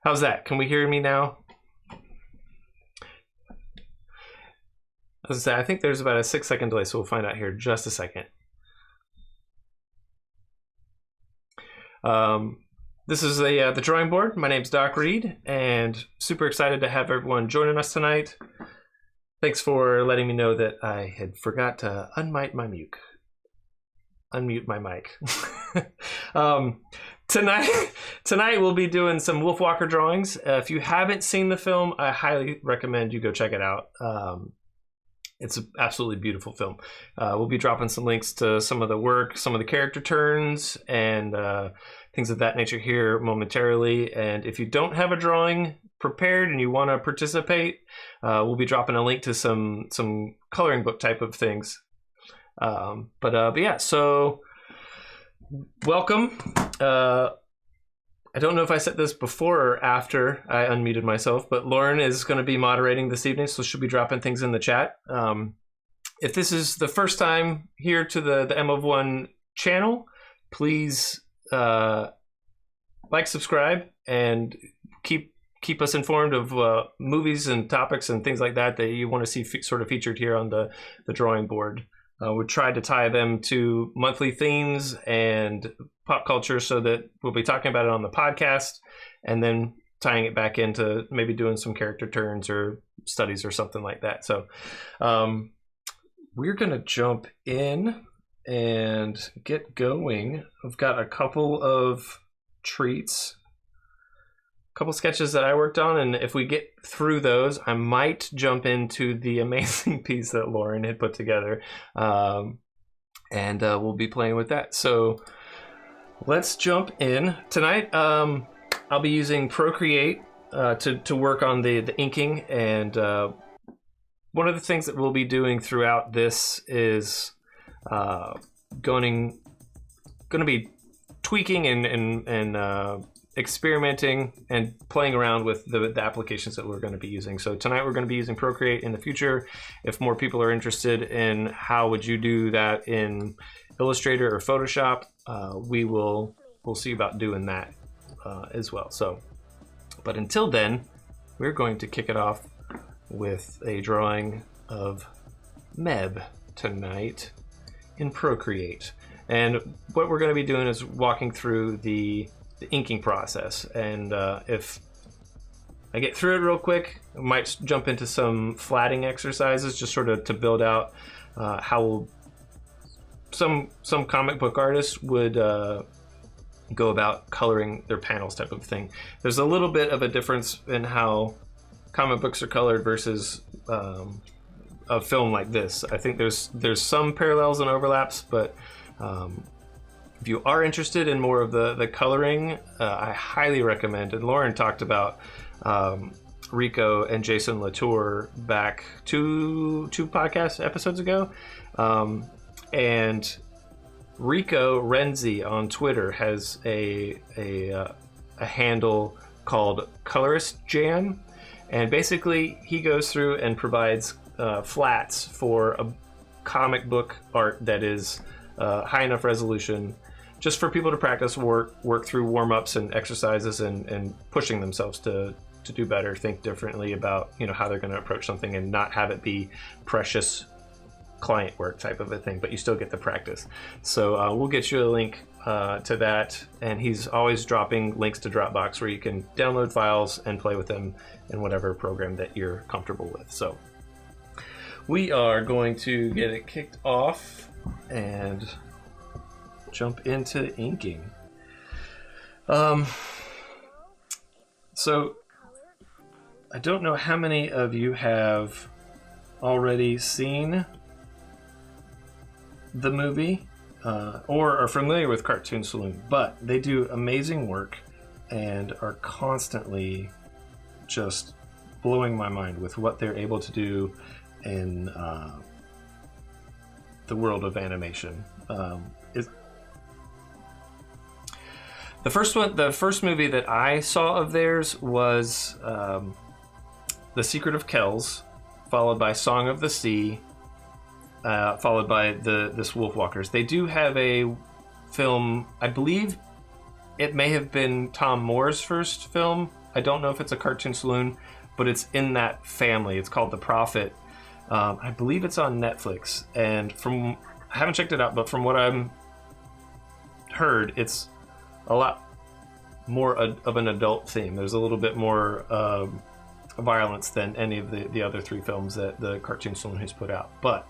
How's that? Can we hear me now? As I say, I think there's about a 6-second delay, so we'll find out here in just a second. This is the drawing board. My name's Doc Reed, and super excited to have everyone joining us tonight. Thanks for letting me know that I had forgot to unmute my mic. Tonight we'll be doing some Wolfwalker drawings. If you haven't seen the film, I highly recommend you go check it out. It's an absolutely beautiful film. We'll be dropping some links to some of the work, some of the character turns, and things of that nature here momentarily. And if you don't have a drawing prepared and you want to participate, we'll be dropping a link to some coloring book type of things. But yeah, so welcome. I don't know if I said this before or after I unmuted myself, but Lauren is going to be moderating this evening, so she'll be dropping things in the chat. If this is the first time here to the M of One channel, please like, subscribe, and keep us informed of movies and topics and things like that you want to see sort of featured here on the drawing board. We tried to tie them to monthly themes and pop culture so that we'll be talking about it on the podcast and then tying it back into maybe doing some character turns or studies or something like that. So we're going to jump in and get going. I've got a couple of treats, a couple sketches that I worked on, and if we get through those, I might jump into the amazing piece that Lauren had put together, and we'll be playing with that. So let's jump in. Tonight I'll be using Procreate to work on the inking, and one of the things that we'll be doing throughout this is going to be tweaking and experimenting and playing around with the applications that we're going to be using. So tonight we're going to be using Procreate. In the future, if more people are interested in how would you do that in Illustrator or Photoshop, we'll see about doing that as well. So, but until then, we're going to kick it off with a drawing of Meb tonight in Procreate. And what we're going to be doing is walking through the inking process, and if I get through it real quick, I might jump into some flatting exercises just sort of to build out how some comic book artists would go about coloring their panels type of thing. There's a little bit of a difference in how comic books are colored versus a film like this. I think there's some parallels and overlaps, but if you are interested in more of the coloring, I highly recommend, and Lauren talked about Rico and Jason Latour back two podcast episodes ago. And Rico Renzi on Twitter has a handle called Colorist Jam, and basically he goes through and provides flats for a comic book art that is high enough resolution just for people to practice, work through warm-ups and exercises and pushing themselves to do better, think differently about how they're going to approach something and not have it be precious client work type of a thing, but you still get the practice. So we'll get you a link to that, and he's always dropping links to Dropbox where you can download files and play with them in whatever program that you're comfortable with. So we are going to get it kicked off and jump into inking. So I don't know how many of you have already seen the movie or are familiar with Cartoon Saloon, but they do amazing work and are constantly just blowing my mind with what they're able to do in the world of animation. The first movie that I saw of theirs was The Secret of Kells, followed by Song of the Sea, followed by this Wolfwalkers. They do have a film, I believe it may have been Tom Moore's first film. I don't know if it's a Cartoon Saloon, but it's in that family. It's called The Prophet. I believe it's on Netflix, and I haven't checked it out, but from what I'm heard, it's a lot more of an adult theme. There's a little bit more violence than any of the other 3 films that the Cartoon Saloon has put out. But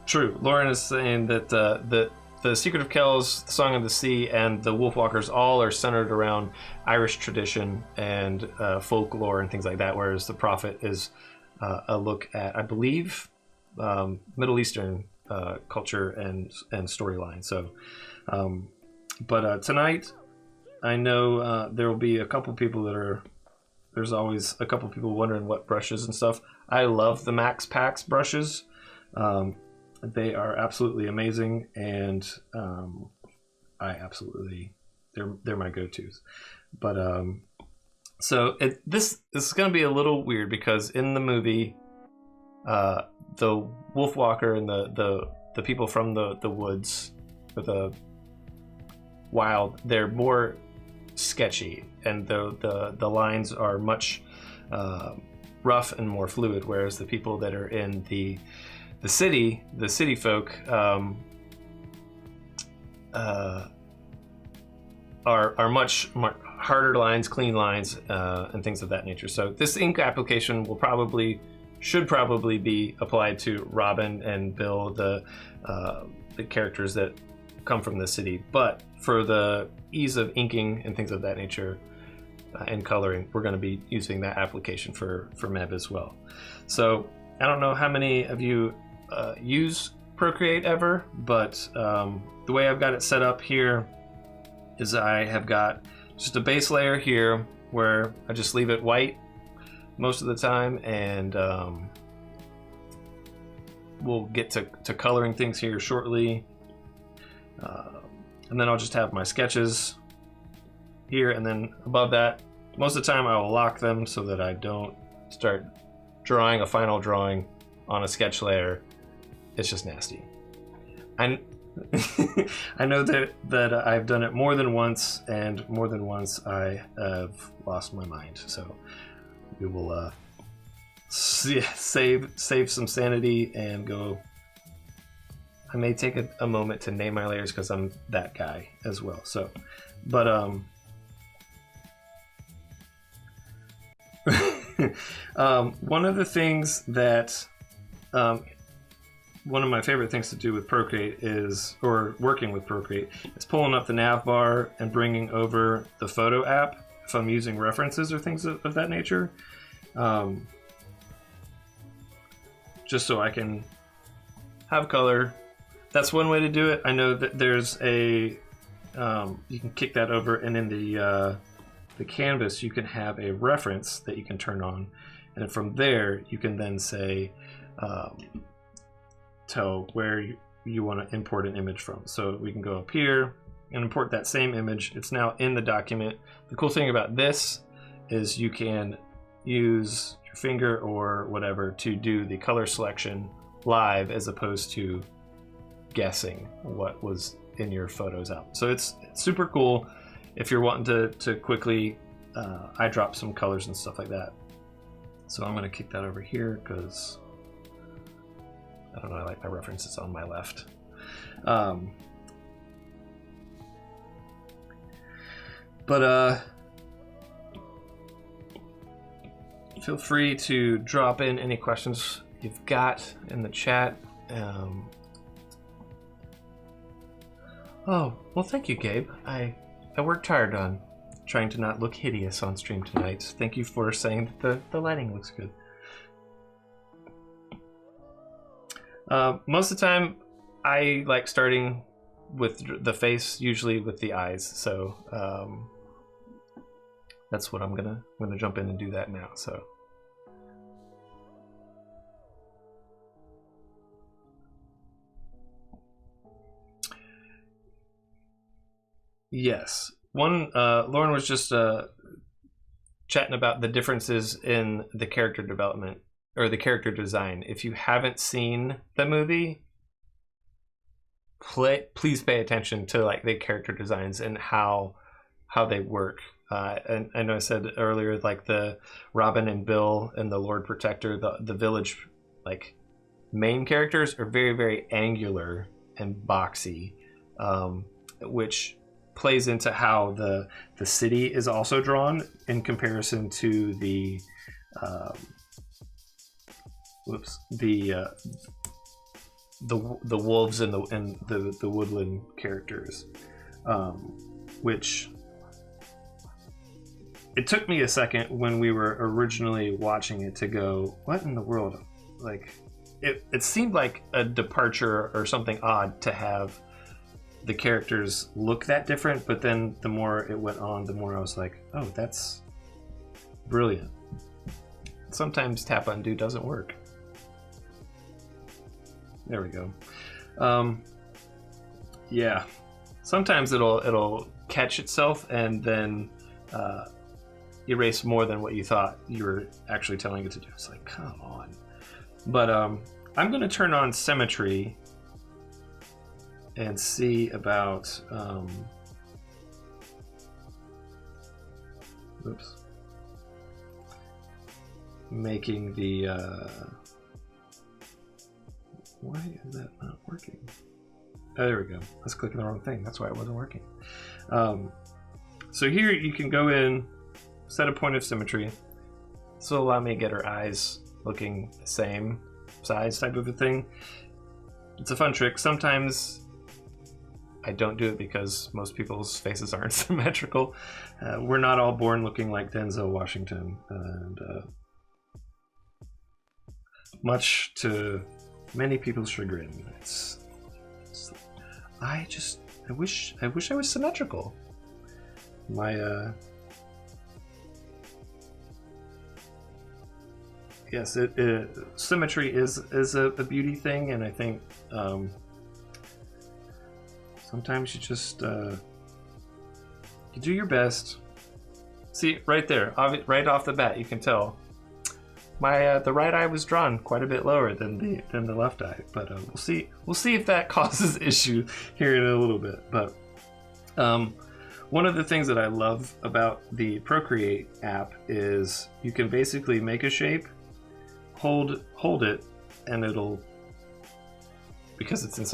true, Lauren is saying that the Secret of Kells, the Song of the Sea, and the Wolfwalkers all are centered around Irish tradition and folklore and things like that, whereas The Prophet is a look at, I believe, Middle Eastern culture and storyline. So, but tonight, I know there will be a couple people there's always a couple people wondering what brushes and stuff. I love the Max Pax brushes. They are absolutely amazing, and they're my go-tos. But so this is going to be a little weird because in the movie, the Wolfwalker and the people from the woods or the wild, they're more sketchy, and the lines are much rough and more fluid, whereas the people that are in the city folk are much more harder lines, clean lines, and things of that nature. So this ink application should probably be applied to Robin and Bill, the characters that come from the city. But for the ease of inking and things of that nature and coloring, we're going to be using that application for Meb as well. So I don't know how many of you use Procreate ever, but the way I've got it set up here is I have got just a base layer here where I just leave it white most of the time, and we'll get to coloring things here shortly, and then I'll just have my sketches here, and then above that, most of the time I will lock them so that I don't start drawing a final drawing on a sketch layer. It's just nasty. I know that I've done it more than once, and more than once I have lost my mind. So we will save some sanity and go. I may take a moment to name my layers because I'm that guy as well. So, but one of the things that one of my favorite things to do with Procreate or working with Procreate, is pulling up the nav bar and bringing over the photo app if I'm using references or things of that nature. Just so I can have color. That's one way to do it. I know that there's you can kick that over, and in the canvas you can have a reference that you can turn on, and from there you can then say tell where you want to import an image from. So we can go up here and import that same image. It's now in the document. The cool thing about this is you can use your finger or whatever to do the color selection live, as opposed to guessing what was in your photos out. So it's super cool if you're wanting to quickly eyedrop some colors and stuff like that. So I'm going to kick that over here because I don't know, I like my references on my left. But feel free to drop in any questions you've got in the chat. Oh, well, thank you, Gabe. I worked hard on trying to not look hideous on stream tonight. Thank you for saying that the lighting looks good. Most of the time, I like starting with the face, usually with the eyes. So that's what I'm gonna jump in and do that now. So. Yes. One, Lauren was just chatting about the differences in the character development or the character design. If you haven't seen the movie, please pay attention to like the character designs and how they work. And I know I said earlier, like the Robin and Bill and the Lord Protector, the village like main characters are very, very angular and boxy, which plays into how the city is also drawn in comparison to the wolves and the woodland characters, which it took me a second when we were originally watching it to go, what in the world? Like, it seemed like a departure or something odd to have the characters look that different, but then the more it went on, the more I was like, oh, that's brilliant. Sometimes tap undo doesn't work. There we go. Yeah, sometimes it'll catch itself and then erase more than what you thought you were actually telling it to do. It's like, come on. But I'm going to turn on symmetry and see about making the why is that not working? Oh, there we go. I was clicking the wrong thing. That's why it wasn't working. So here you can go in, set a point of symmetry. This will allow me to get her eyes looking the same size type of a thing. It's a fun trick. Sometimes I don't do it because most people's faces aren't symmetrical. We're not all born looking like Denzel Washington, and much to many people's chagrin. I wish I was symmetrical. My yes, symmetry is a beauty thing, and I think sometimes you just you do your best. See, right there, right off the bat, you can tell my the right eye was drawn quite a bit lower than the left eye. But we'll see if that causes issue here in a little bit. But one of the things that I love about the Procreate app is you can basically make a shape, hold it, and it'll, because it's in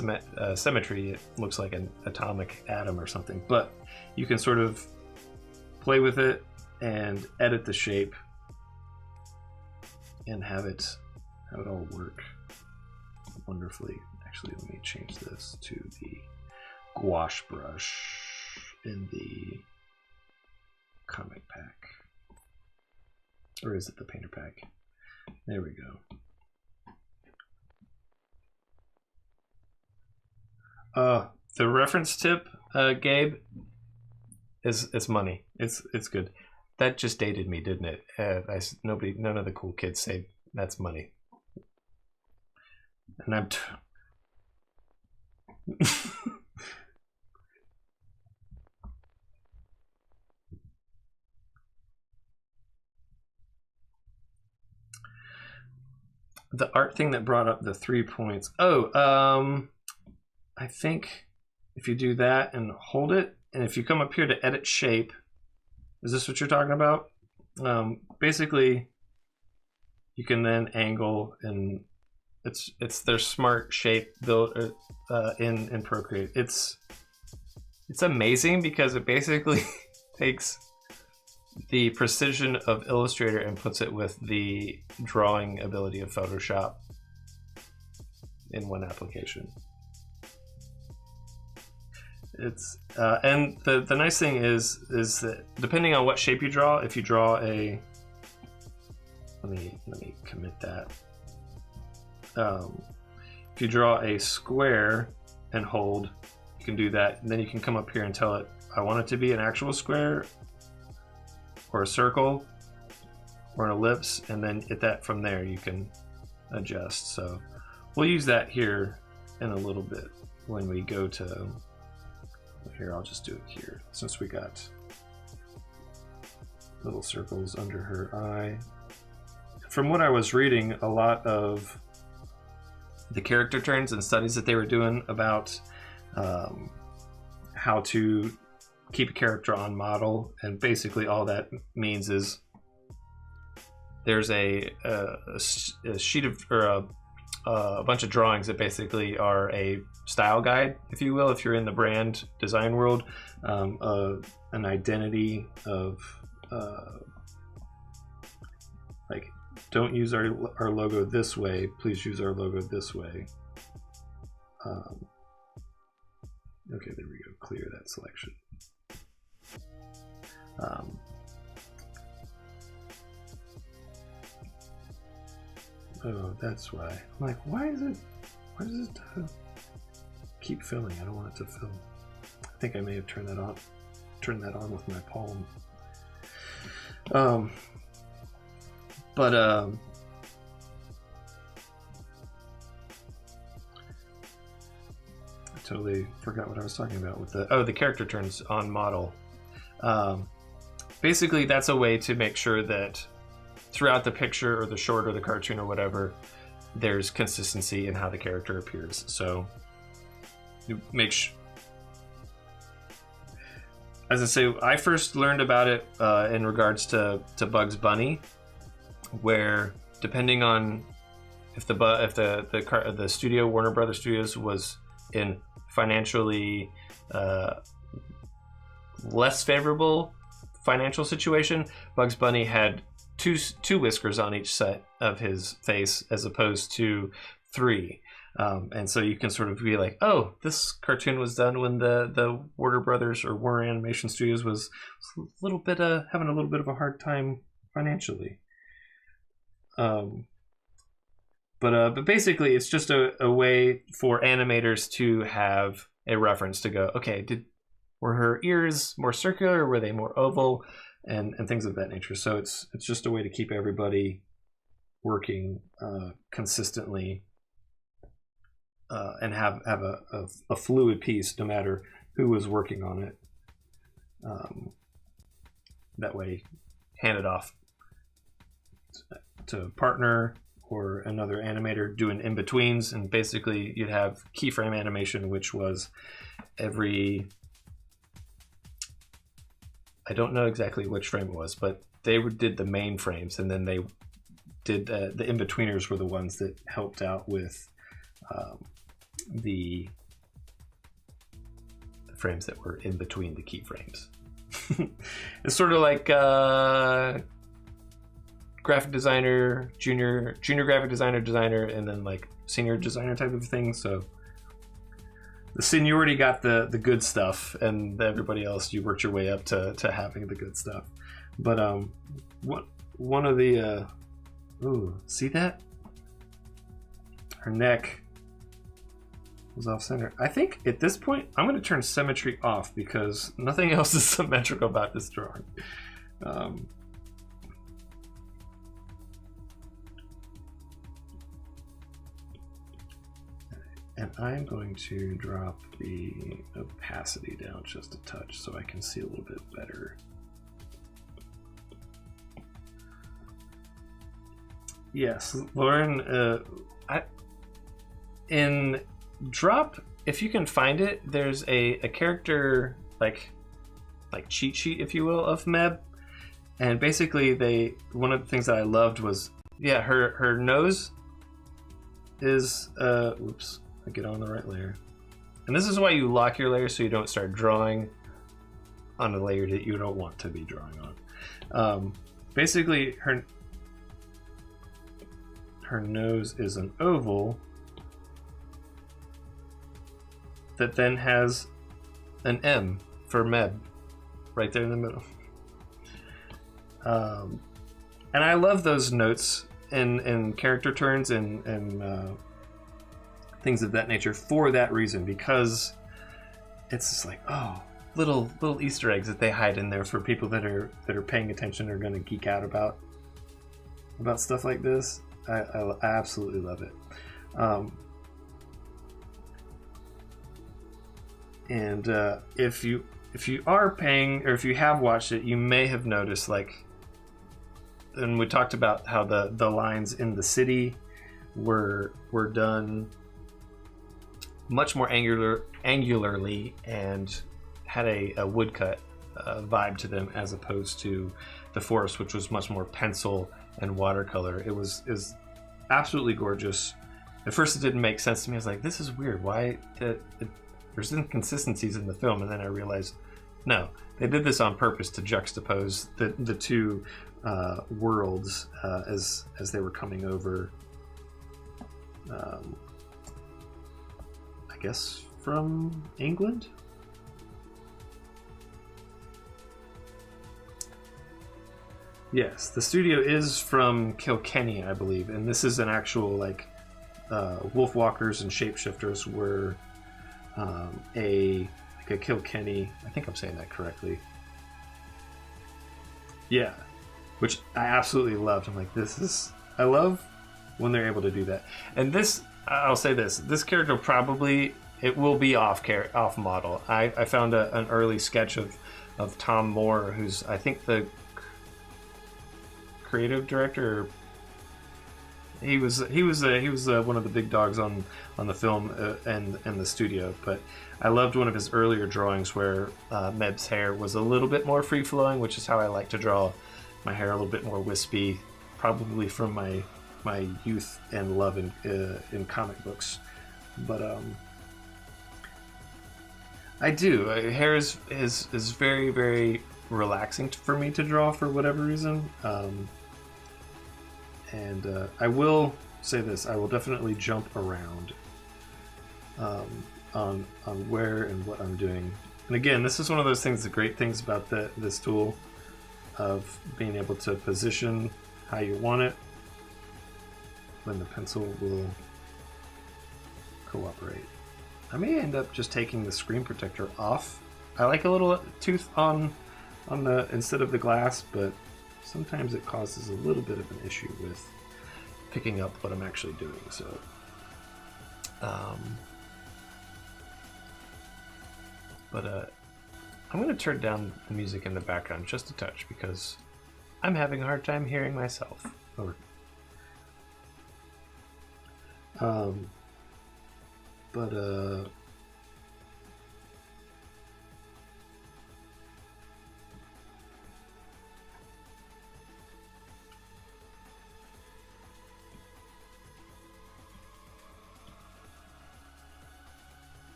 symmetry, it looks like an atomic atom or something. But you can sort of play with it and edit the shape and have it all work wonderfully. Actually, let me change this to the gouache brush in the comic pack. Or is it the painter pack? There we go. The reference tip, Gabe, is money. It's good. That just dated me, didn't it? None of the cool kids say that's money. And I'm the art thing that brought up the 3 points. I think if you do that and hold it, and if you come up here to edit shape, is this what you're talking about? Basically, you can then angle, and it's their smart shape built in Procreate. It's amazing because it basically takes the precision of Illustrator and puts it with the drawing ability of Photoshop in one application. It's and the nice thing is that depending on what shape you draw, if you draw a let me commit that. If you draw a square and hold, you can do that, and then you can come up here and tell it, I want it to be an actual square or a circle or an ellipse, and then hit that from there. You can adjust. So we'll use that here in a little bit when we go to here. I'll just do it here since we got little circles under her eye. From what I was reading, a lot of the character turns and studies that they were doing about how to keep a character on model, and basically all that means is there's a sheet of, or a bunch of drawings that basically are a style guide, if you will, if you're in the brand design world, an identity of like, don't use our logo this way, please use our logo this way. Okay, there we go, clear that selection. Oh, that's why. I'm like, why does it keep filling? I don't want it to fill. I think I may have turned that on with my palm. I totally forgot what I was talking about with the character turns on model. Basically, that's a way to make sure that throughout the picture or the short or the cartoon or whatever, there's consistency in how the character appears. So you make as I say, I first learned about it in regards to Bugs Bunny, where depending on if the studio, Warner Brothers Studios, was in financially less favorable financial situation, Bugs Bunny had two whiskers on each side of his face as opposed to 3. And so you can sort of be like, oh, this cartoon was done when the Warner Brothers or Warner Animation Studios was a little bit having a little bit of a hard time financially. But basically, it's just a way for animators to have a reference to go, okay, were her ears more circular, or were they more oval, and things of that nature. So it's just a way to keep everybody working consistently and have a fluid piece, no matter who was working on it. That way, hand it off to a partner or another animator doing in-betweens, and basically you'd have keyframe animation, which was every, I don't know exactly which frame it was, but they did the main frames, and then they did the in-betweeners were the ones that helped out with the frames that were in between the keyframes. It's sort of like graphic designer, junior graphic designer, and then like senior designer type of thing. So the seniority got the good stuff, and everybody else, you worked your way up to having the good stuff. But one of the ooh, see that? Her neck was off center. I think at this point I'm going to turn symmetry off because nothing else is symmetrical about this drawing. And I'm going to drop the opacity down just a touch so I can see a little bit better. Yes, Lauren, in Drop, if you can find it, there's a character like cheat sheet, if you will, of Meb. And basically one of the things that I loved was, yeah, her nose is oops, I get on the right layer. And this is why you lock your layer so you don't start drawing on a layer that you don't want to be drawing on. Basically her nose is an oval that then has an M for Meb right there in the middle. And I love those notes in character turns and things of that nature for that reason, because it's just like, oh, little Easter eggs that they hide in there for people that are paying attention, are going to geek out about stuff like this. I absolutely love it. And if you are paying, or if you have watched it, you may have noticed, like, and we talked about how the lines in the city were done much more angularly, and had a woodcut vibe to them, as opposed to the Forest, which was much more pencil and watercolor. It was absolutely gorgeous. At first, it didn't make sense to me. I was like, "This is weird. Why?" There's inconsistencies in the film, and then I realized, no, they did this on purpose to juxtapose the two worlds as they were coming over. I guess from England. Yes, the studio is from Kilkenny, I believe, and this is an actual wolf walkers and shapeshifters were a Kilkenny. I think I'm saying that correctly. Yeah, which I absolutely loved. I'm like, I love when they're able to do that. And this, I'll say this character probably, it will be off model. I found an early sketch of Tom Moore, who's, I think, the creative director. He was one of the big dogs on the film and the studio. But I loved one of his earlier drawings where Meb's hair was a little bit more free flowing, which is how I like to draw my hair, a little bit more wispy, probably from my youth and love in comic books. But I do. Hair is very, very relaxing for me to draw for whatever reason. And I will say this: I will definitely jump around on where and what I'm doing. And again, this is one of those things. The great things about this tool of being able to position how you want it, when the pencil will cooperate. I may end up just taking the screen protector off. I like a little tooth on the instead of the glass, but sometimes it causes a little bit of an issue with picking up what I'm actually doing. So, I'm going to turn down the music in the background just a touch because I'm having a hard time hearing myself.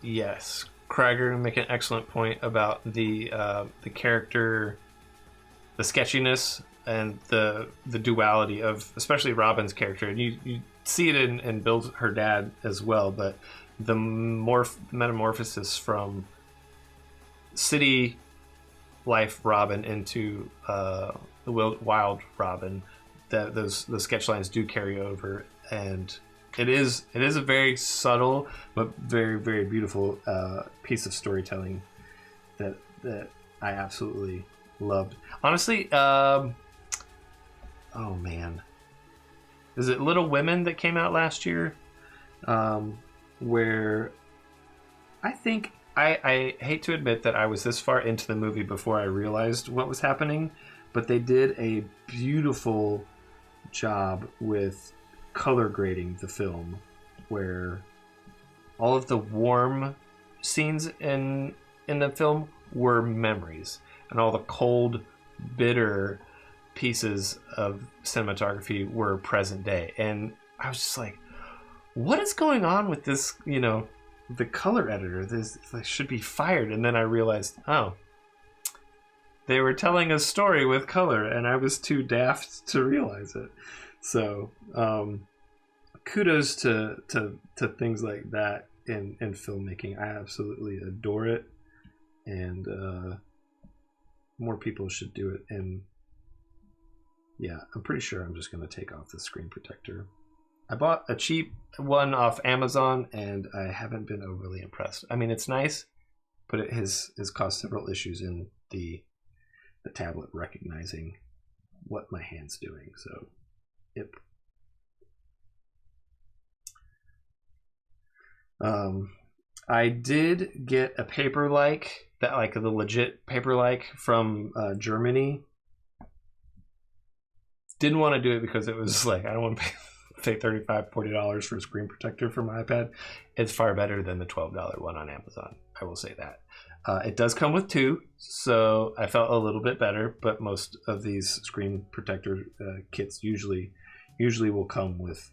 Yes, Krager make an excellent point about the character, the sketchiness, and the duality of especially Robin's character. And you see it in Bill's her dad as well, but the metamorphosis from city life Robin into the wild Robin, that those sketch lines do carry over, and it is a very subtle but very, very beautiful piece of storytelling that I absolutely loved. Honestly, oh man, is it Little Women that came out last year? Where I think I hate to admit that I was this far into the movie before I realized what was happening, but they did a beautiful job with color grading the film, where all of the warm scenes in the film were memories, and all the cold, bitter pieces of cinematography were present day. And I was just like, what is going on with this? The color editor, this should be fired. And then I realized, oh, they were telling a story with color, and I was too daft to realize it. So kudos to things like that in filmmaking. I absolutely adore it, and more people should do it. And yeah, I'm pretty sure I'm just going to take off the screen protector. I bought a cheap one off Amazon, and I haven't been overly impressed. I mean, it's nice, but it has caused several issues in the tablet recognizing what my hand's doing. So, yep. I did get a Paper-like, that like the legit Paper-like from Germany. didn't want to do it because it was like, I don't want to pay $35, $40 for a screen protector for my iPad. It's far better than the $12 one on Amazon. I will say that. It does come with two, so I felt a little bit better, but most of these screen protector kits usually will come with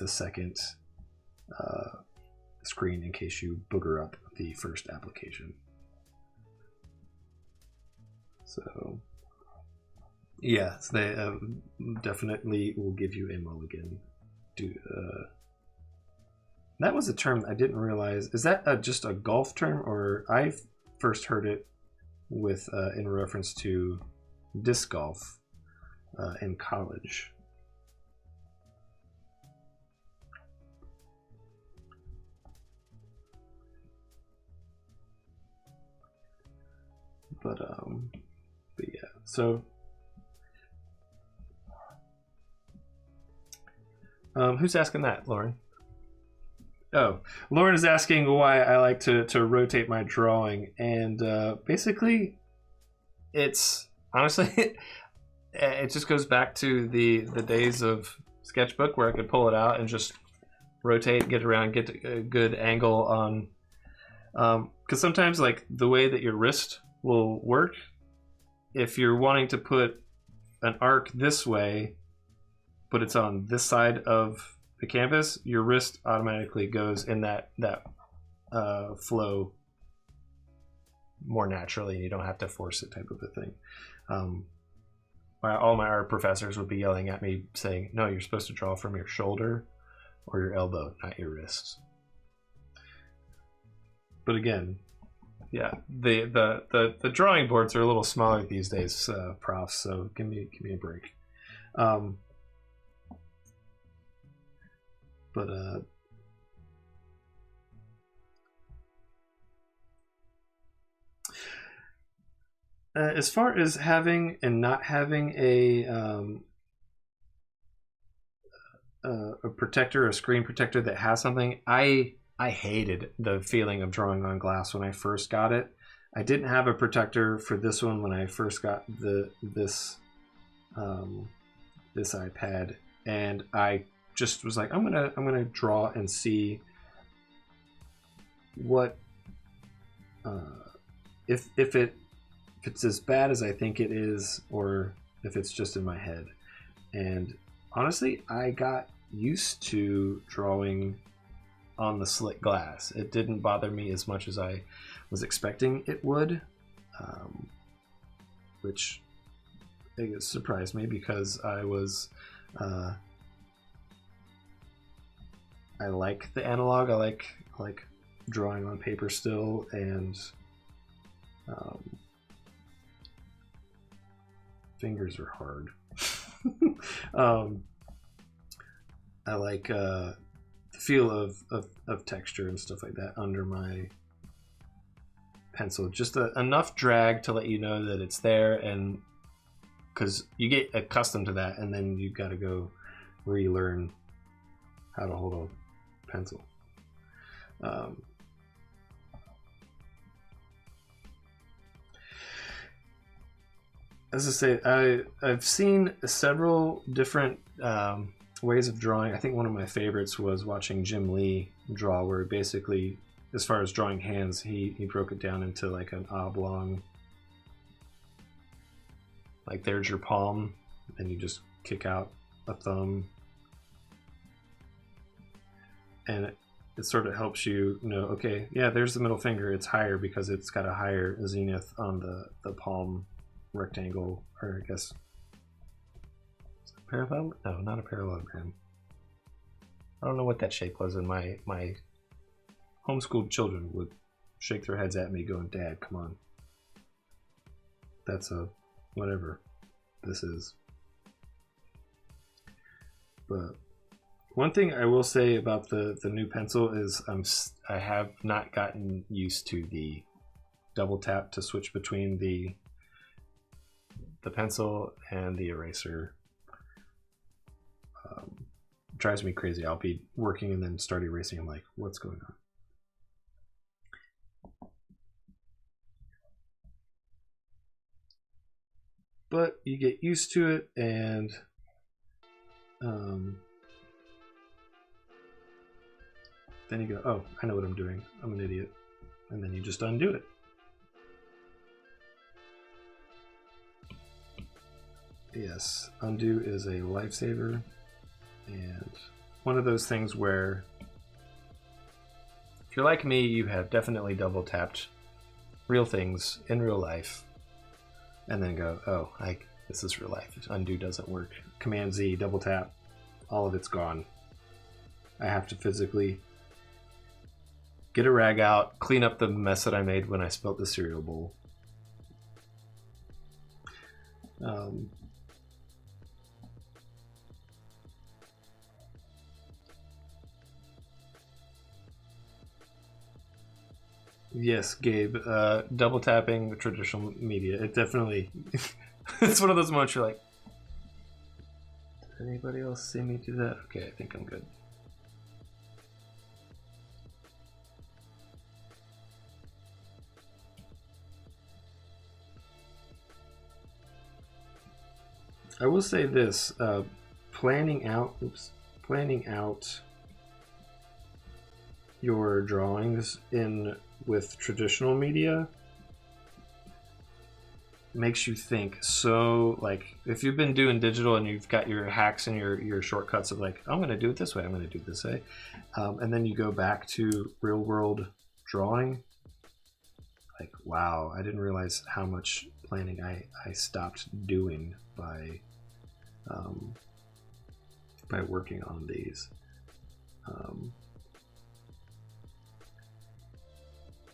a second screen in case you booger up the first application. So yes, they definitely will give you a mulligan. That was a term I didn't realize. Is that just a golf term, or I first heard it with in reference to disc golf in college. But yeah. So who's asking that, Lauren? Oh, Lauren is asking why I like to rotate my drawing, and basically, it's honestly, it just goes back to the days of sketchbook where I could pull it out and just rotate, get around, get a good angle on. Because sometimes, like the way that your wrist will work, if you're wanting to put an arc this way, but it's on this side of the canvas, your wrist automatically goes in that flow more naturally, and you don't have to force it, type of a thing. All my art professors would be yelling at me saying, no, you're supposed to draw from your shoulder or your elbow, not your wrist. But again, yeah, the drawing boards are a little smaller these days, profs, so give me a break. But as far as having and not having a protector, a screen protector that has something, I hated the feeling of drawing on glass when I first got it. I didn't have a protector for this one when I first got this iPad, and I just was like, I'm gonna draw and see what if it's as bad as I think it is, or if it's just in my head. And honestly, I got used to drawing on the slick glass. It didn't bother me as much as I was expecting it would, which it surprised me because I was I like the analog. I like drawing on paper still, and fingers are hard. I like the feel of texture and stuff like that under my pencil. Just enough drag to let you know that it's there, and because you get accustomed to that, and then you've got to go relearn how to hold a pencil. As I say, I've seen several different ways of drawing. I think one of my favorites was watching Jim Lee draw, where basically, as far as drawing hands, he broke it down into like an oblong, like there's your palm, and you just kick out a thumb, and it sort of helps you know, okay, yeah, there's the middle finger, it's higher because it's got a higher zenith on the palm rectangle, or I guess parallel? No, not a parallelogram. I don't know what that shape was, and my homeschooled children would shake their heads at me going, Dad, come on. That's a whatever this is. But one thing I will say about the new pencil is I have not gotten used to the double tap to switch between the pencil and the eraser. It drives me crazy. I'll be working and then start erasing. I'm like, what's going on? But you get used to it, and Then you go, oh, I know what I'm doing. I'm an idiot. And then you just undo it. Yes, undo is a lifesaver. And one of those things where if you're like me, you have definitely double tapped real things in real life and then go, oh, this is real life. Undo doesn't work. Command Z, double tap, all of it's gone. I have to physically get a rag out, clean up the mess that I made when I spilt the cereal bowl. Yes, Gabe, double tapping the traditional media, it definitely, it's one of those moments you're like, did anybody else see me do that? Okay, I think I'm good. I will say this, planning out your drawings with traditional media makes you think. So like if you've been doing digital and you've got your hacks and your shortcuts of like, I'm going to do it this way, I'm going to do it this way, and then you go back to real world drawing, like, wow, I didn't realize how much planning I stopped doing by working on these.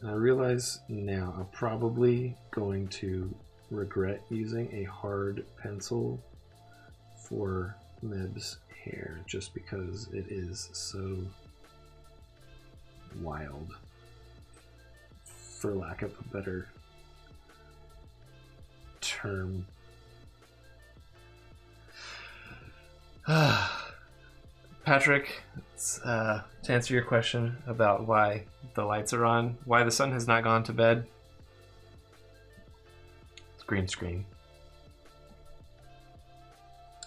I realize now I'm probably going to regret using a hard pencil for Meb's hair just because it is so wild, for lack of a better term. Patrick, to answer your question about why the lights are on, why the sun has not gone to bed, it's green screen.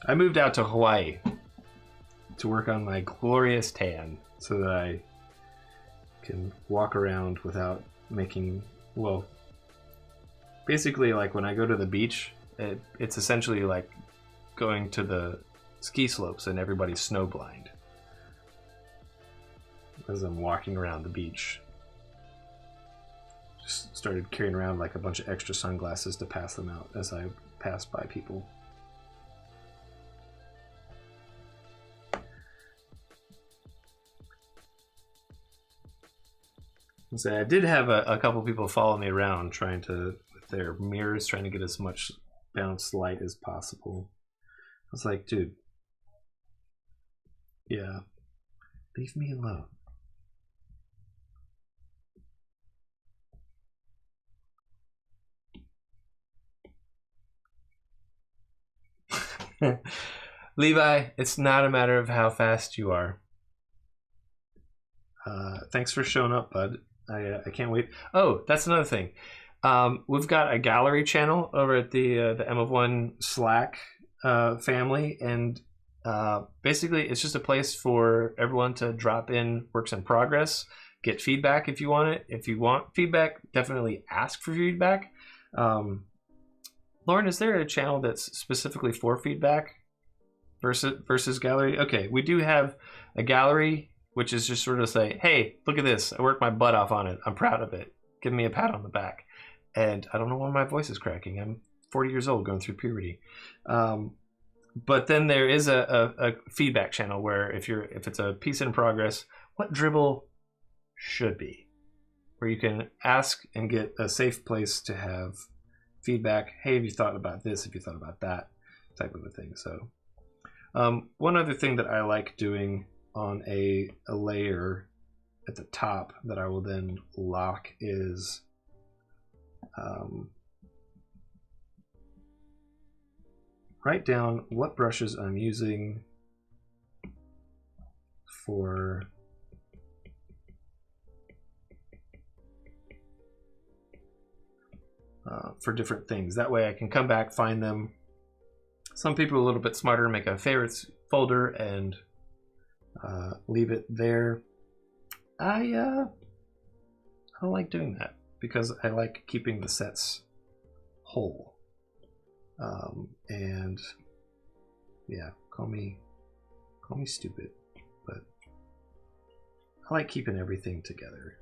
I moved out to Hawaii to work on my glorious tan so that I can walk around without making, well, basically like when I go to the beach, it's essentially like going to the ski slopes and everybody's snowblind as I'm walking around the beach. Just started carrying around like a bunch of extra sunglasses to pass them out as I passed by people. So I did have a couple people follow me around trying to, with their mirrors, trying to get as much bounced light as possible. I was like, dude, yeah, leave me alone. Levi, it's not a matter of how fast you are. Thanks for showing up, bud. I can't wait. Oh, that's another thing. We've got a gallery channel over at the M of One Slack family, and basically it's just a place for everyone to drop in works in progress, get feedback if you want it. If you want feedback, definitely ask for feedback. Lauren, is there a channel that's specifically for feedback versus gallery? Okay, we do have a gallery, which is just sort of say, hey, look at this. I worked my butt off on it. I'm proud of it. Give me a pat on the back. And I don't know why my voice is cracking. I'm 40 years old going through puberty. But then there is a feedback channel where if it's a piece in progress, what dribble should be, where you can ask and get a safe place to have feedback. Hey, have you thought about this? Have you thought about that? Type of a thing. So one other thing that I like doing on a layer at the top that I will then lock is write down what brushes I'm using for different things. That way I can come back, find them. Some people are a little bit smarter, make a folder and leave it there. I don't like doing that because I like keeping the sets whole. And yeah, call me stupid, but I like keeping everything together.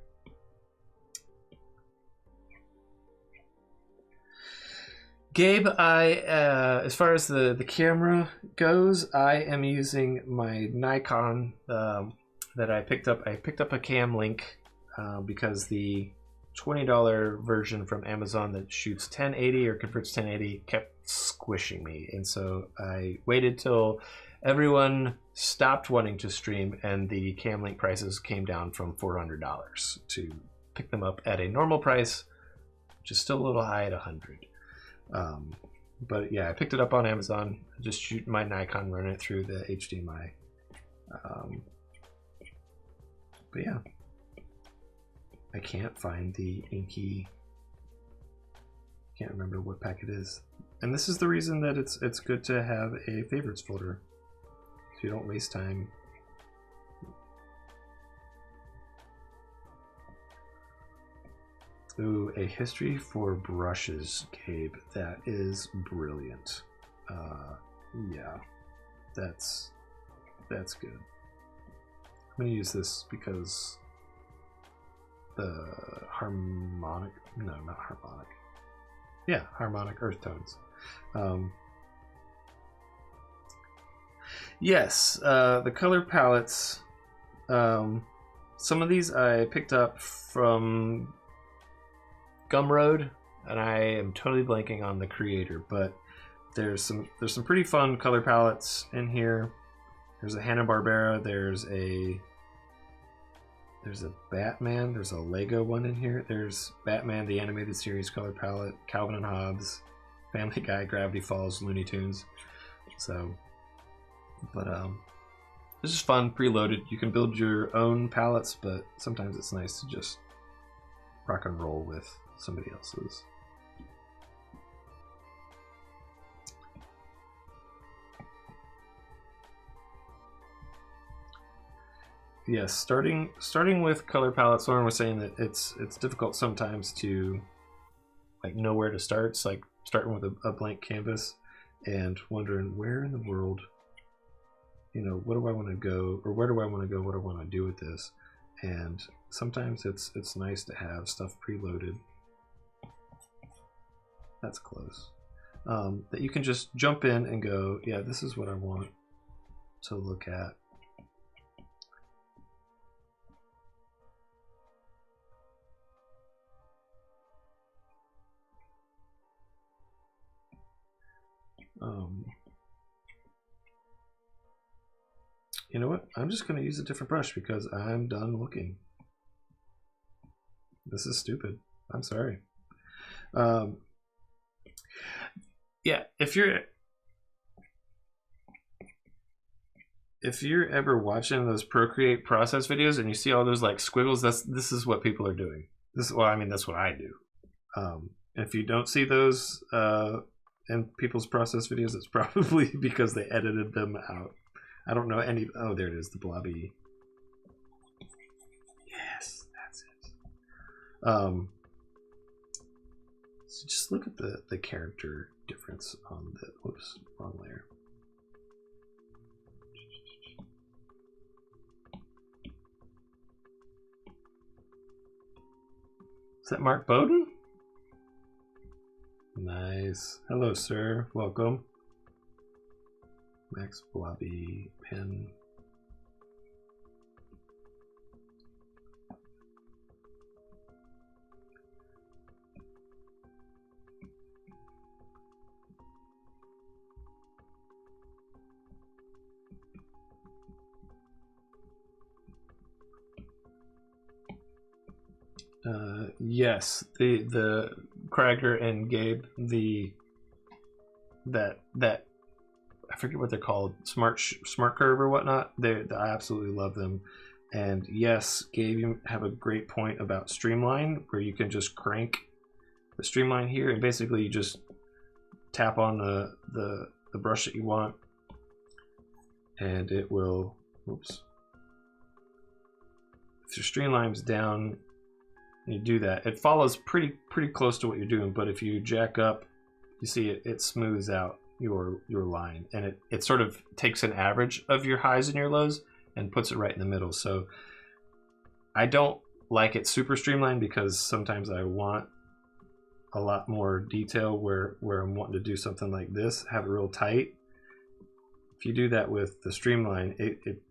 Gabe, as far as the camera goes, I am using my Nikon that I picked up. I picked up a Cam Link because the $20 version from Amazon that shoots 1080 or converts 1080 kept squishing me, and so I waited till everyone stopped wanting to stream and the Cam Link prices came down from $400 to pick them up at a normal price, which is still a little high at $100. But yeah, I picked it up on Amazon. I just shoot my Nikon, run it through the HDMI. But yeah, I can't find the Inky. Can't remember what pack it is, and this is the reason that it's good to have a favorites folder, so you don't waste time. Ooh, a history for brushes, Gabe. That is brilliant. Yeah, that's good. I'm gonna use this because the harmonic, no, not harmonic. Yeah, harmonic earth tones. Yes, the color palettes. Some of these I picked up from Gumroad, and I am totally blanking on the creator, but there's some pretty fun color palettes in here. There's a Hanna-Barbera, there's a Batman, there's a Lego one in here. There's Batman the Animated Series color palette, Calvin and Hobbes, Family Guy, Gravity Falls, Looney Tunes. So, but this is fun, preloaded. You can build your own palettes, but sometimes it's nice to just rock and roll with somebody else's. Yes, starting with color palettes. Lauren was saying that it's difficult sometimes to like know where to start. It's like starting with a blank canvas and wondering where in the world, you know, what do I want to go, or where do I want to go? What do I want to do with this? And sometimes it's nice to have stuff preloaded. That's close. That you can just jump in and go, yeah, this is what I want to look at. You know what? I'm just going to use a different brush because I'm done looking. This is stupid. I'm sorry. Yeah, if you're ever watching those Procreate process videos and you see all those like squiggles, this is what people are doing. Well, I mean, that's what I do. If you don't see those in people's process videos, it's probably because they edited them out. I don't know any. Oh, there it is, the blobby. Yes, that's it. So just look at the character difference on the. Whoops, wrong layer. Is that Mark Bowden? Nice. Hello, sir. Welcome. Max Blobby Pen. Yes, the Krager and Gabe, that I forget what they're called, smart curve or whatnot. I absolutely love them. And yes, Gabe, you have a great point about streamline, where you can just crank the streamline here, and basically you just tap on the brush that you want, and it will, oops. If your streamline's down, you do that. It follows pretty close to what you're doing, but if you jack up, you see it smooths out your line, and it sort of takes an average of your highs and your lows and puts it right in the middle. So I don't like it super streamlined because sometimes I want a lot more detail where I'm wanting to do something like this, have it real tight. If you do that with the streamline, it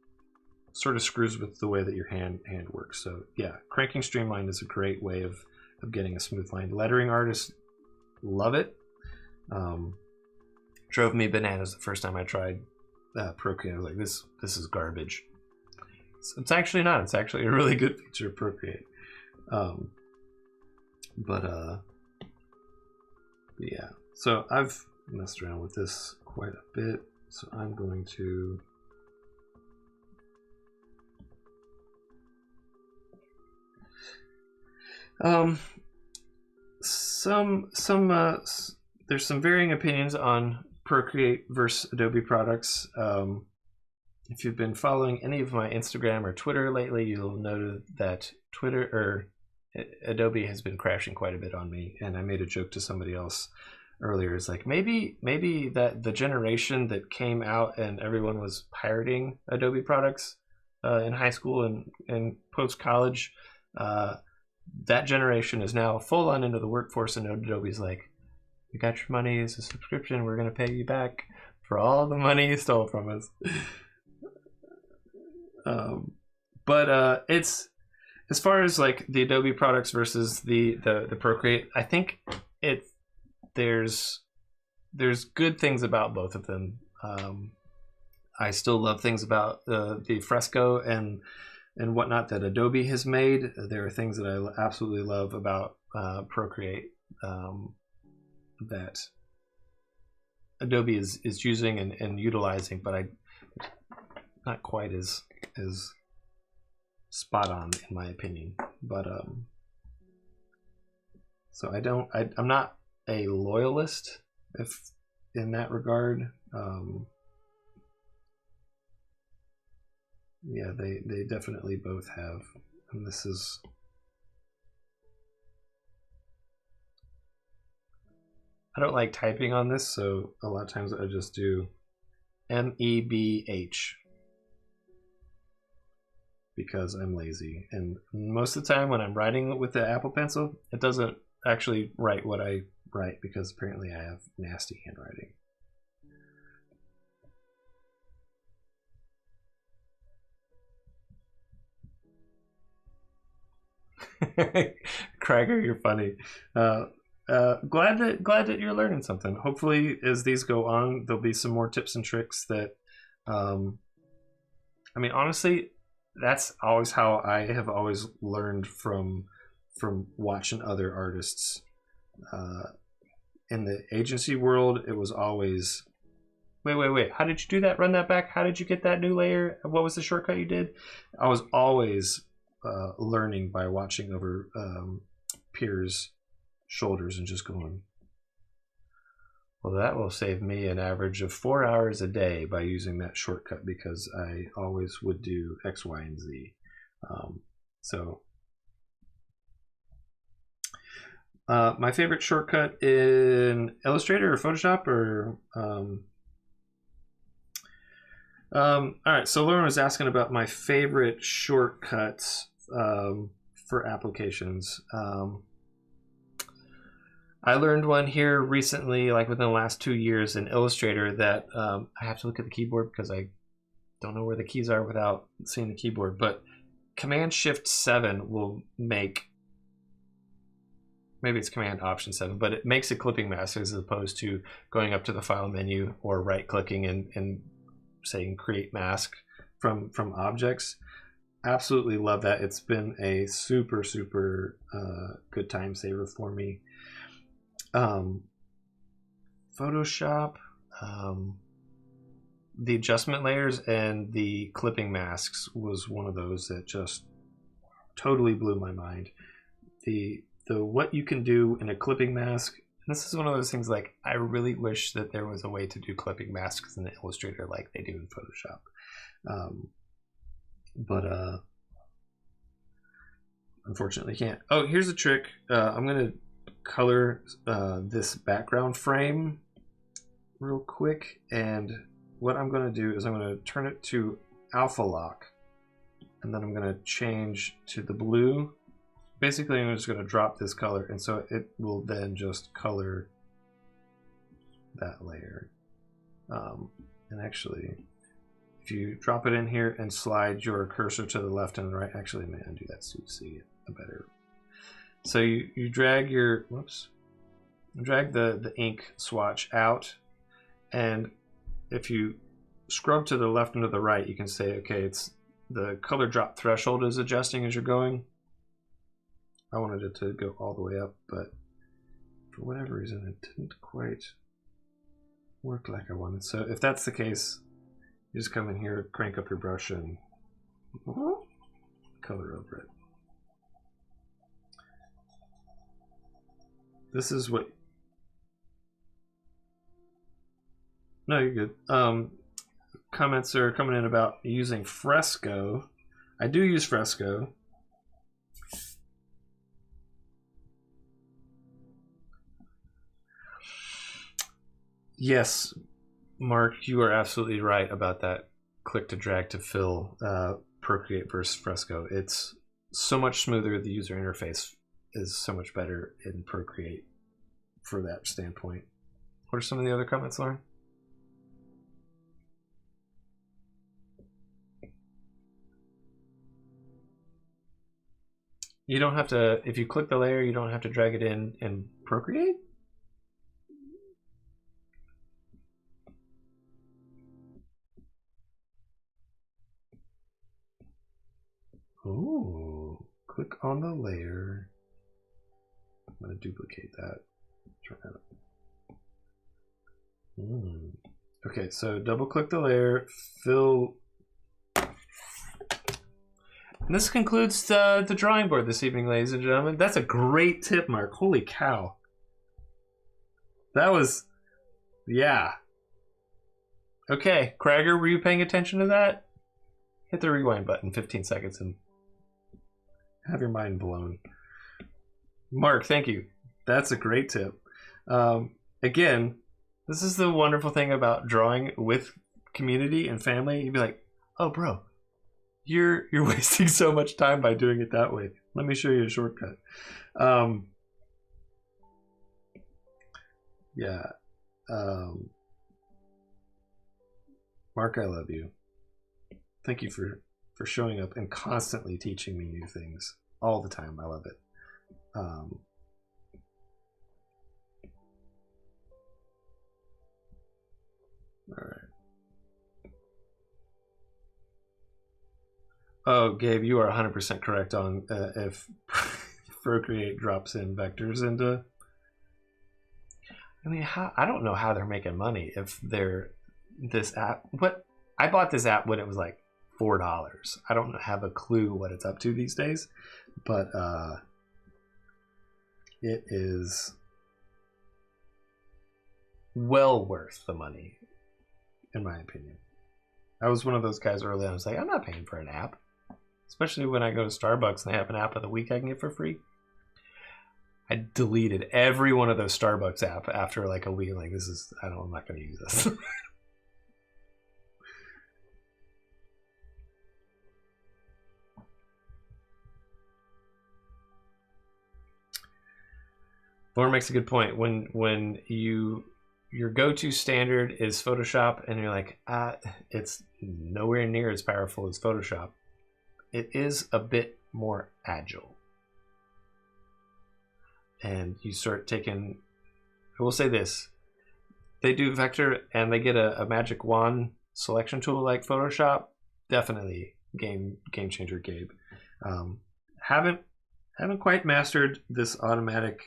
sort of screws with the way that your hand works. So yeah, cranking streamline is a great way of getting a smooth line. Lettering artists love it. Drove me bananas the first time I tried Procreate. I was like, this is garbage. So it's actually not. It's actually a really good feature of Procreate. But yeah. So I've messed around with this quite a bit. So I'm going to there's some varying opinions on Procreate versus Adobe products. If you've been following any of my Instagram or Twitter lately, you'll know that Adobe has been crashing quite a bit on me, and I made a joke to somebody else earlier. It's like maybe that the generation that came out and everyone was pirating Adobe products in high school and post college, that generation is now full on into the workforce, and Adobe's like, you got your money as a subscription, we're going to pay you back for all the money you stole from us. But it's, as far as like the Adobe products versus the Procreate, I think there's good things about both of them. I still love things about the Fresco and whatnot that Adobe has made. There are things that I absolutely love about Procreate that Adobe is using and utilizing, but not quite as spot on in my opinion. But so I'm not a loyalist if in that regard. Yeah, they definitely both have, and this is I don't like typing on this, so a lot of times I just do MEBH because I'm lazy, and most of the time when I'm writing with the Apple Pencil, it doesn't actually write what I write because apparently I have nasty handwriting. Craiger, you're funny. Glad that you're learning something. Hopefully, as these go on, there'll be some more tips and tricks that. I mean, honestly, that's always how I have always learned from watching other artists. In the agency world, it was always, wait. How did you do that? Run that back. How did you get that new layer? What was the shortcut you did? I was always learning by watching over peers' shoulders and just going, well, that will save me an average of 4 hours a day by using that shortcut because I always would do X, Y, and Z. My favorite shortcut in Illustrator or Photoshop or all right, so Lauren was asking about my favorite shortcuts for applications. I learned one here recently, like within the last 2 years in Illustrator, that I have to look at the keyboard because I don't know where the keys are without seeing the keyboard, but Command-Shift-7 will make, maybe it's Command-Option-7, but it makes a clipping mask as opposed to going up to the file menu or right-clicking and saying create mask from objects. Absolutely love that. It's been a super good time saver for me. Photoshop, the adjustment layers and the clipping masks was one of those that just totally blew my mind. The what you can do in a clipping mask, this is one of those things, like I really wish that there was a way to do clipping masks in Illustrator like they do in Photoshop. But unfortunately can't. Oh, here's a trick. I'm gonna color this background frame real quick, and what I'm gonna do is I'm gonna turn it to alpha lock, and then I'm gonna change to the blue. Basically, I'm just gonna drop this color, and so it will then just color that layer. And actually, if you drop it in here and slide your cursor to the left and the right, actually, I may undo that so you see a better. So you drag your, drag the ink swatch out, and if you scrub to the left and to the right, you can say, okay, it's the color drop threshold is adjusting as you're going. I wanted it to go all the way up, but for whatever reason, it didn't quite work like I wanted. So if that's the case, you just come in here, crank up your brush, and color over it. This is what... No, you're good. Comments are coming in about using Fresco. I do use Fresco. Yes, Mark, you are absolutely right about that click to drag to fill Procreate versus Fresco. It's so much smoother. The user interface is so much better in Procreate for that standpoint. What are some of the other comments, Lauren? You don't have to, if you click the layer, you don't have to drag it in Procreate? Oh, click on the layer. I'm going to duplicate that. Try that. Okay, so double click the layer, fill. And this concludes the drawing board this evening, ladies and gentlemen. That's a great tip, Mark. Holy cow. That was, yeah. Okay, Cragger, were you paying attention to that? Hit the rewind button 15 seconds and have your mind blown. Mark, thank you. That's a great tip. Again, this is the wonderful thing about drawing with community and family. You'd be like, oh, bro, you're wasting so much time by doing it that way. Let me show you a shortcut. Yeah. Mark, I love you. Thank you for showing up and constantly teaching me new things all the time. I love it. All right. Oh, Gabe, you are 100% correct on if Procreate drops in vectors into. I mean, I don't know how they're making money if they're this app. What I bought this app when it was like $4. I don't have a clue what it's up to these days, but it is well worth the money, in my opinion. I was one of those guys early on. I was like, I'm not paying for an app, especially when I go to Starbucks and they have an app of the week I can get for free. I deleted every one of those Starbucks app after like a week. Like, I'm not going to use this. Lauren makes a good point. When your go-to standard is Photoshop and you're like, it's nowhere near as powerful as Photoshop, it is a bit more agile. And you start taking, I will say this, they do vector and they get a magic wand selection tool like Photoshop. Definitely game changer, Gabe. Haven't quite mastered this automatic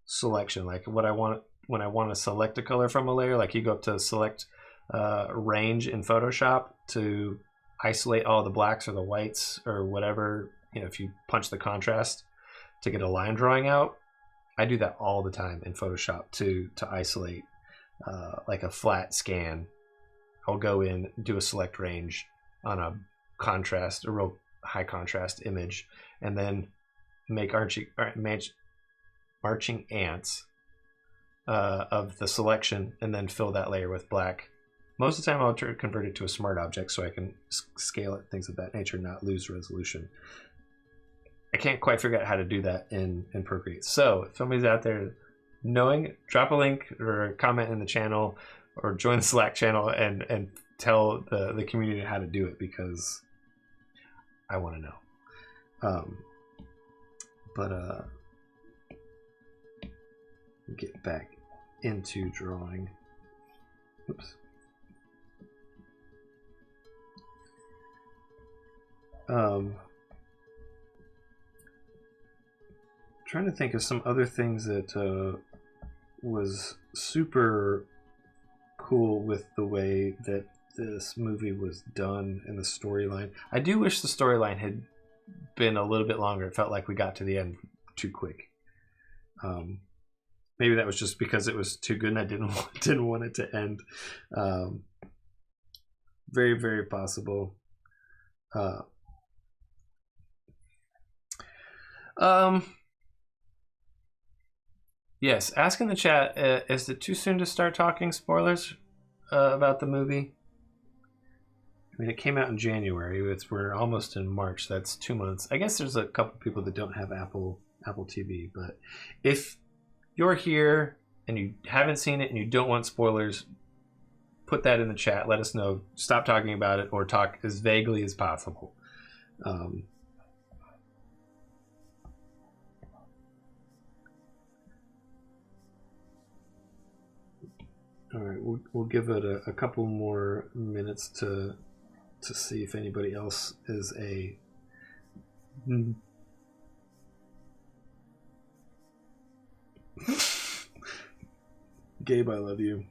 selection, like what I want when I want to select a color from a layer. Like you go up to select range in Photoshop to isolate all the blacks or the whites or whatever, if you punch the contrast to get a line drawing out. I do that all the time in Photoshop to isolate like a flat scan. I'll go in, do a select range, a contrast, a real high contrast image, and then make marching ants of the selection, and then fill that layer with black. Most of the time I'll convert it to a smart object so I can scale it, things of that nature, not lose resolution. I can't quite figure out how to do that in Procreate. So if somebody's out there knowing, drop a link or a comment in the channel or join the Slack channel and tell the community how to do it, because I want to know. Get back into drawing. Oops. Trying to think of some other things that was super cool with the way that this movie was done and the storyline. I do wish the storyline had been a little bit longer. It felt like we got to the end too quick. Maybe that was just because it was too good and I didn't want it to end. Very, very possible. Yes, ask in the chat, is it too soon to start talking spoilers about the movie? I mean, it came out in January. We're almost in March. That's 2 months. I guess there's a couple people that don't have Apple TV, but if you're here and you haven't seen it and you don't want spoilers, put that in the chat. Let us know. Stop talking about it or talk as vaguely as possible. All right, we'll give it a couple more minutes to see if anybody else is a Gabe, I love you.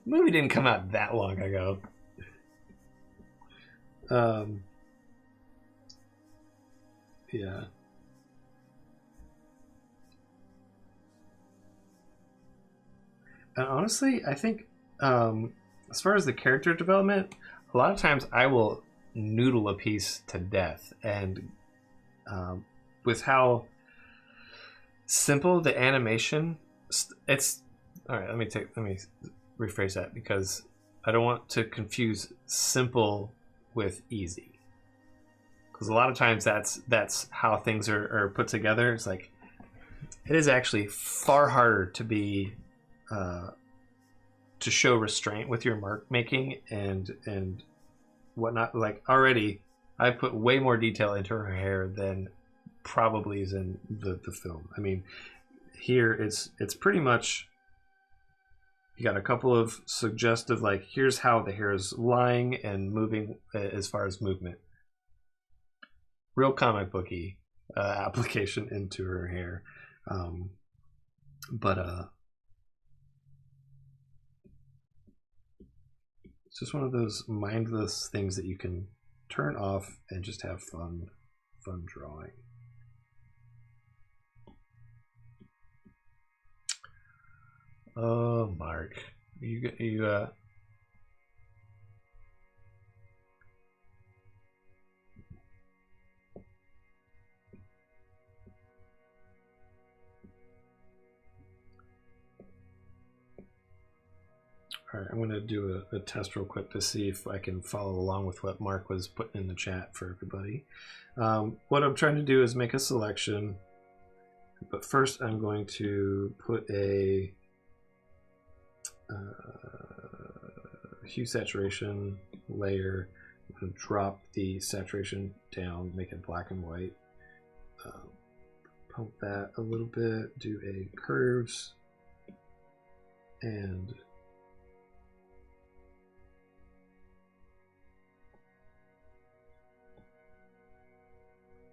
Movie didn't come out that long ago. Yeah. And honestly, I think as far as the character development, a lot of times I will noodle a piece to death, and with how simple the animation, it's all right. Let me rephrase that, because I don't want to confuse simple with easy, because a lot of times that's how things are put together. It's like it is actually far harder to be to show restraint with your mark making and whatnot. Like, already I put way more detail into her hair than probably is in the film. I mean, here it's pretty much, you got a couple of suggestive, like, here's how the hair is lying and moving as far as movement. Real comic booky application into her hair. It's just one of those mindless things that you can turn off and just have fun drawing. Oh, Mark, you all right, I'm going to do a test real quick to see if I can follow along with what Mark was putting in the chat for everybody. What I'm trying to do is make a selection, but first I'm going to put a hue saturation layer. I'm going to drop the saturation down, make it black and white. Pump that a little bit, do a curves, and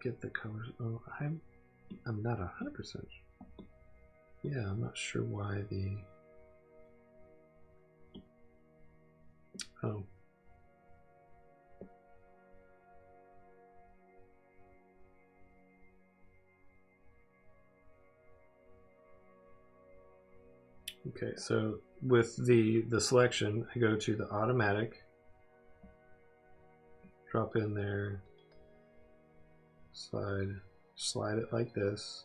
get the colors. Oh, I'm not 100%. Yeah, I'm not sure why the. Oh. Okay, so with the selection, I go to the automatic, drop in there, slide it like this.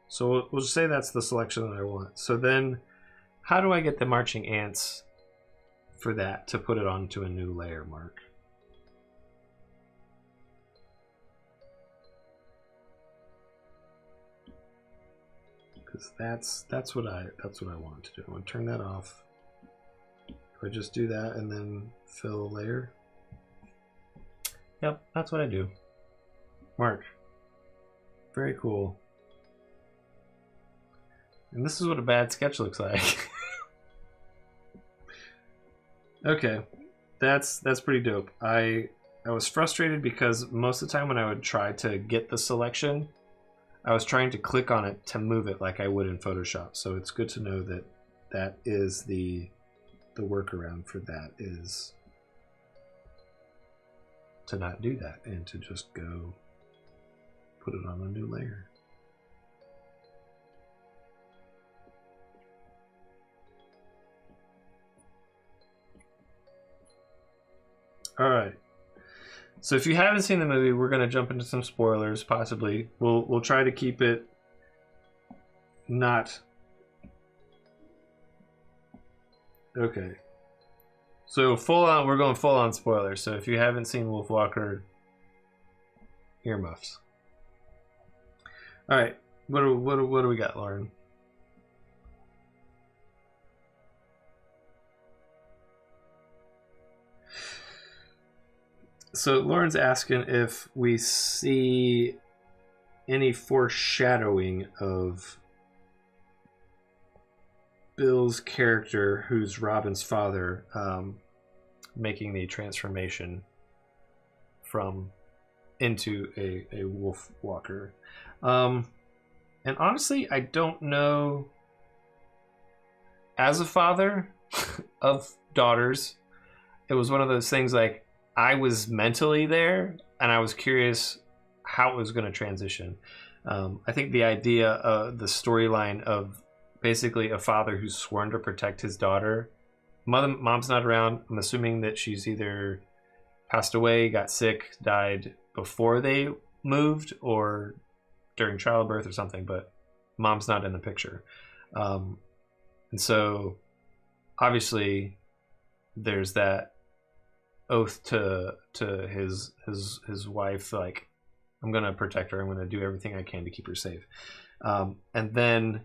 So we'll just say that's the selection that I want. So then how do I get the marching ants for that to put it onto a new layer, Mark? Because that's what I want to do. I want to turn that off. Do I just do that and then fill a layer? Yep, that's what I do. Mark. Very cool. And this is what a bad sketch looks like. Okay, that's pretty dope. I was frustrated because most of the time when I would try to get the selection, I was trying to click on it to move it like I would in Photoshop. So it's good to know that that is the workaround for that, is to not do that and to just go put it on a new layer. All right. So if you haven't seen the movie, we're going to jump into some spoilers, possibly. We'll try to keep it not... Okay. So we're going full on spoilers. So if you haven't seen Wolf Walker, earmuffs. All right. What do we got, Lauren? So Lauren's asking if we see any foreshadowing of Bill's character, who's Robin's father, making the transformation into a wolf walker. And honestly, I don't know. As a father of daughters, it was one of those things like, I was mentally there and I was curious how it was going to transition. I think the idea of the storyline of basically a father who's sworn to protect his daughter. Mom's not around. I'm assuming that she's either passed away, got sick, died before they moved, or during childbirth or something, but mom's not in the picture. And so obviously there's that oath to his wife, like, I'm gonna protect her, I'm gonna do everything I can to keep her safe. And then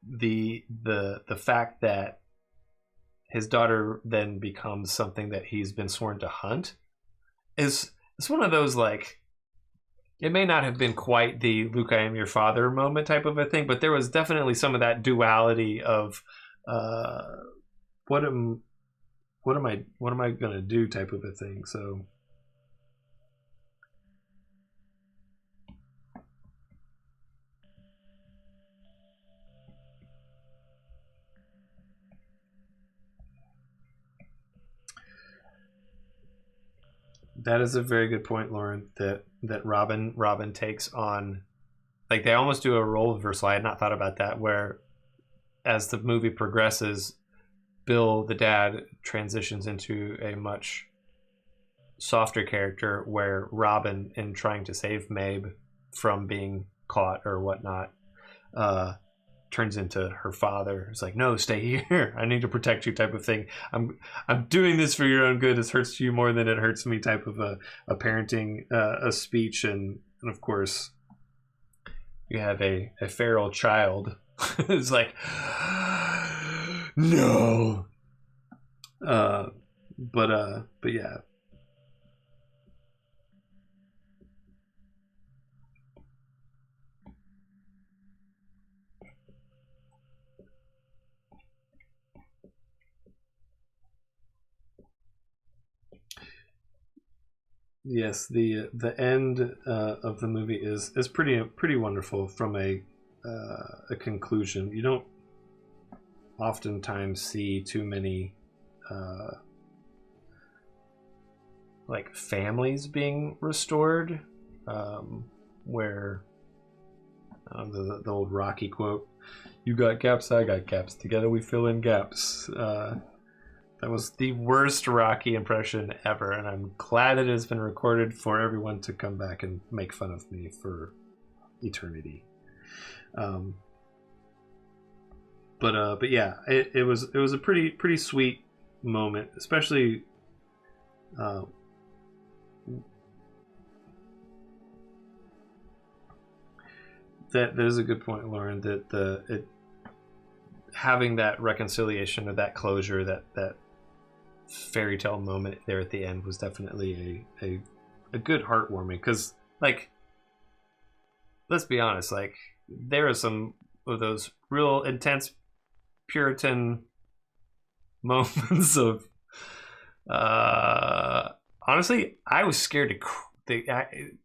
the fact that his daughter then becomes something that he's been sworn to hunt is one of those, like, it may not have been quite the Luke, I am your father moment type of a thing, but there was definitely some of that duality of what am I gonna do type of a thing. So that is a very good point, Lauren, that Robin takes on, like, they almost do a role reversal. I had not thought about that, where as the movie progresses, Bill, the dad, transitions into a much softer character, where Robin, in trying to save Mabe from being caught or whatnot, turns into her father. It's like, no, stay here. I need to protect you type of thing. I'm doing this for your own good. This hurts you more than it hurts me type of a parenting a speech. And of course, you have a feral child. It's like, no. But yeah. Yes, the end of the movie is pretty wonderful from a conclusion. You don't oftentimes see too many like families being restored, where The old Rocky quote. You got gaps, I got gaps. Together we fill in gaps. That was the worst Rocky impression ever, and I'm glad it has been recorded for everyone to come back and make fun of me for eternity. But yeah, it was a pretty sweet moment, especially that is a good point, Lauren. That having that reconciliation or that closure, that fairy tale moment there at the end was definitely a good heartwarming, because like, let's be honest, like there are some of those real intense Puritan moments of honestly, I was scared to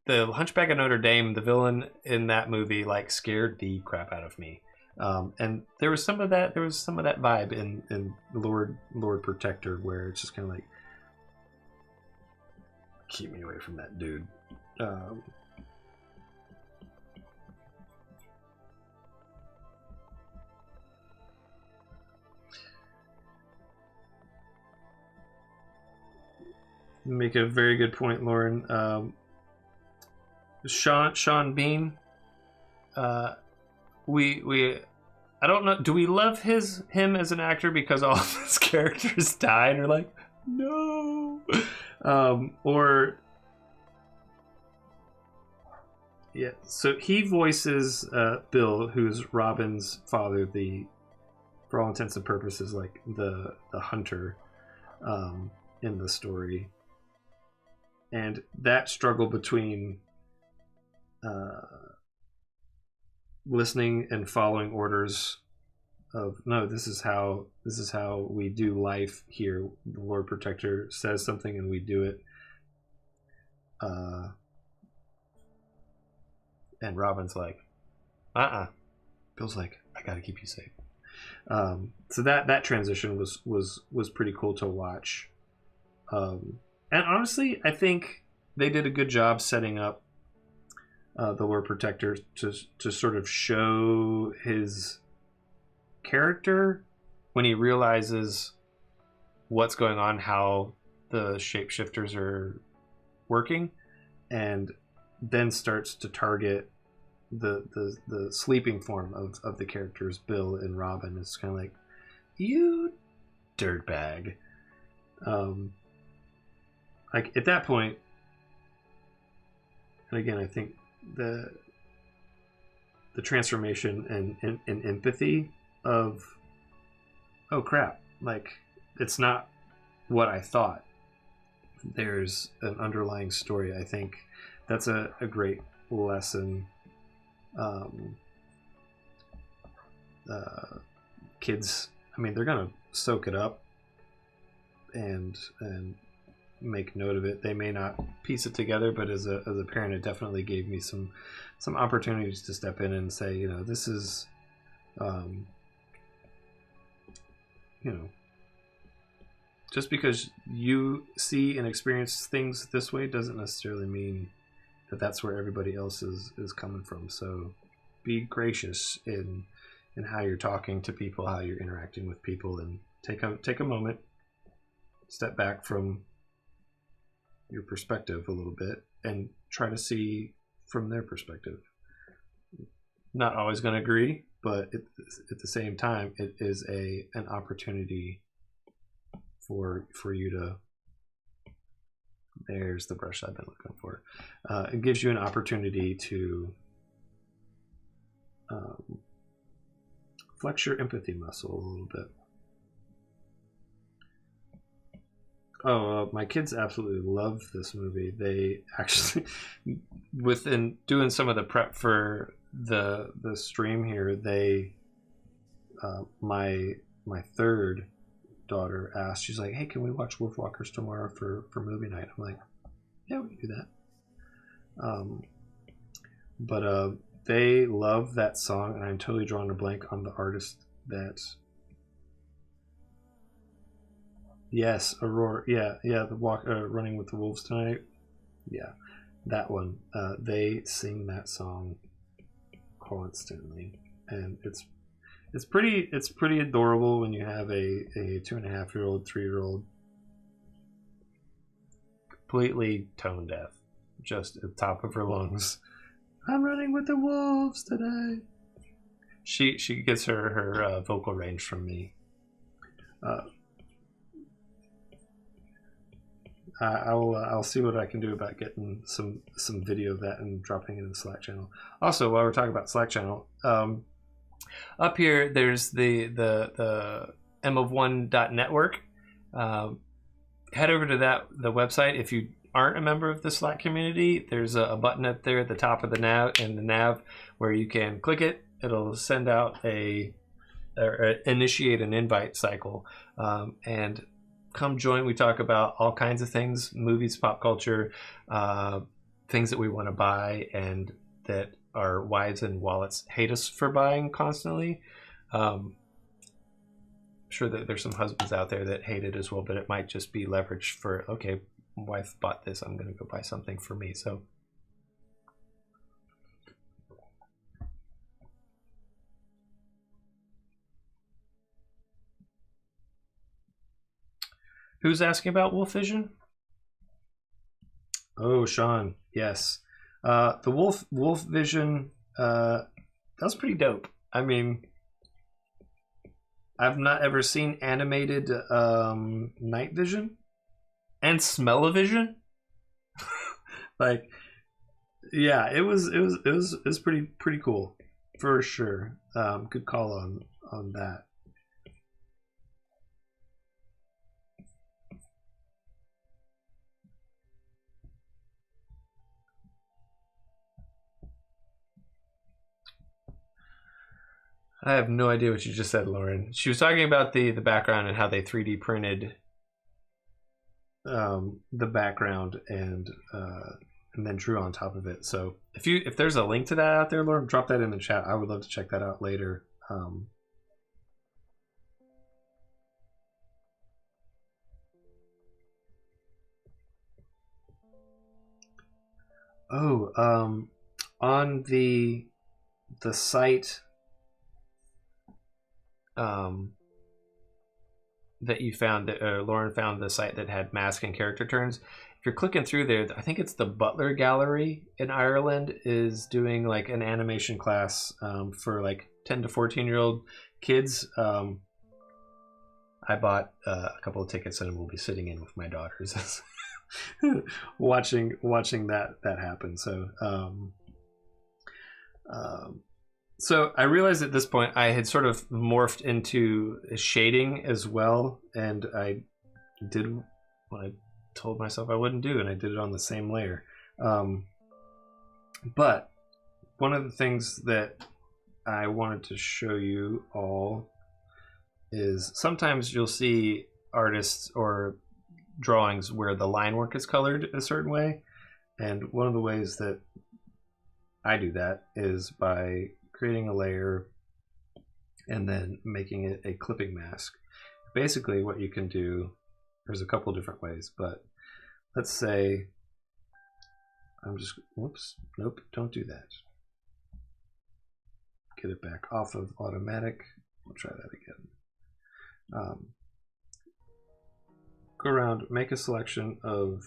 the Hunchback of Notre Dame, the villain in that movie, like scared the crap out of me. And there was some of that vibe in Lord Protector, where it's just kind of like, keep me away from that dude. Make a very good point, Lauren. Sean Bean. We I don't know. Do we love him as an actor because all of his characters died? Or like, no. Or yeah. So he voices Bill, who's Robin's father. For all intents and purposes, like the hunter in the story, and that struggle between listening and following orders of, no, this is how we do life here. The Lord Protector says something and we do it, and Robin's like, Bill's like, I gotta keep you safe. So that transition was pretty cool to watch, and honestly I think they did a good job setting up the Lord Protector to sort of show his character when he realizes what's going on, how the shapeshifters are working, and then starts to target the sleeping form of the characters, Bill and Robin. It's kind of like, you dirtbag. Like at that point, and again, I think the transformation and empathy of, oh crap, like it's not what I thought. There's an underlying story. I think that's a great lesson. Kids, I mean, they're gonna soak it up and make note of it. They may not piece it together, but as a parent, it definitely gave me some opportunities to step in and say, this is, just because you see and experience things this way doesn't necessarily mean that that's where everybody else is coming from. So be gracious in how you're talking to people, how you're interacting with people, and take a moment, step back from your perspective a little bit and try to see from their perspective. Not always going to agree, but at the same time, it is an opportunity for you to, there's the brush I've been looking for. It gives you an opportunity to flex your empathy muscle a little bit. Oh, my kids absolutely love this movie. They actually, within doing some of the prep for the stream here, they, my third daughter asked, she's like, hey, can we watch Wolfwalkers tomorrow for movie night? I'm like, yeah, we can do that. But they love that song, and I'm totally drawing a blank on the artist that. Yes, Aurora. Yeah, the walk, Running with the Wolves Tonight. Yeah, that one. They sing that song constantly, and it's pretty adorable when you have a 2.5-year-old, 3-year-old completely tone deaf, just at the top of her lungs. I'm running with the wolves today. She gets her vocal range from me. I'll see what I can do about getting some video of that and dropping it in the Slack channel. Also, while we're talking about Slack channel, up here there's the m1.network. Head over to the website. If you aren't a member of the Slack community, there's a button up there at the top of the nav where you can click it. It'll send out or initiate an invite cycle, and come join. We talk about all kinds of things: movies, pop culture, things that we want to buy and that our wives and wallets hate us for buying constantly. Sure that there's some husbands out there that hate it as well, but it might just be leverage for, okay, my wife bought this, I'm going to go buy something for me. So who's asking about Wolf Vision? Oh, Sean, yes. The Wolf Vision, that was pretty dope. I mean, I've not ever seen animated night vision and smell-o-vision. Like, yeah, it was pretty cool for sure. Good call on that. I have no idea what you just said, Lauren. She was talking about the background and how they 3D printed the background and then drew on top of it. So if there's a link to that out there, Lauren, drop that in the chat. I would love to check that out later. On the site that you found, that Lauren found, the site that had mask and character turns. If you're clicking through there, I think it's the Butler Gallery in Ireland is doing like an animation class for like 10 to 14-year-old kids. I bought a couple of tickets and we'll be sitting in with my daughters watching that happen. So I realized at this point I had sort of morphed into shading as well, and I did what I told myself I wouldn't do, and I did it on the same layer. But one of the things that I wanted to show you all is sometimes you'll see artists or drawings where the line work is colored a certain way, and one of the ways that I do that is by creating a layer and then making it a clipping mask. Basically what you can do, there's a couple different ways, but let's say whoops, nope, don't do that. Get it back off of automatic. We'll try that again. Go around, make a selection of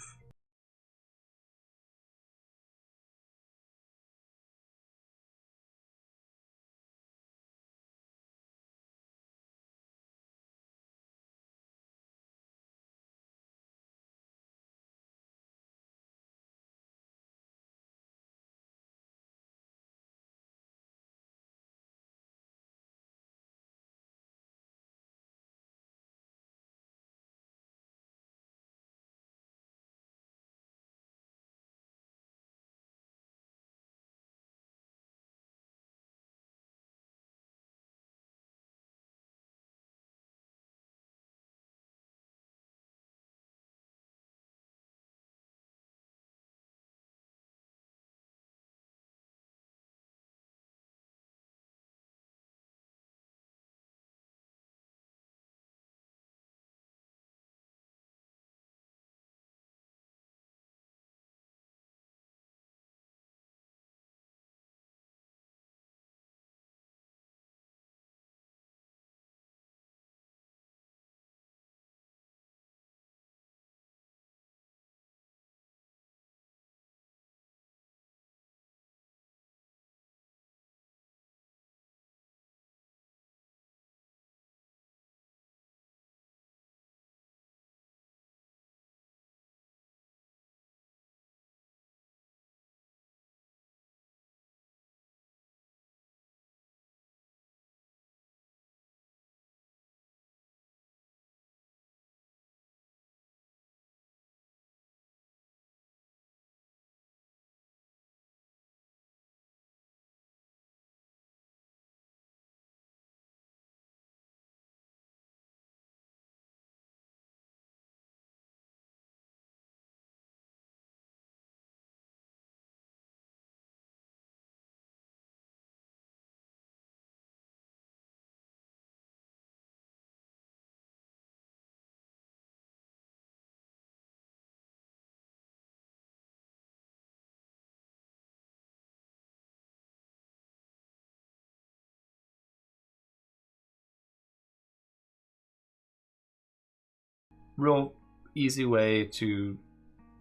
real easy way to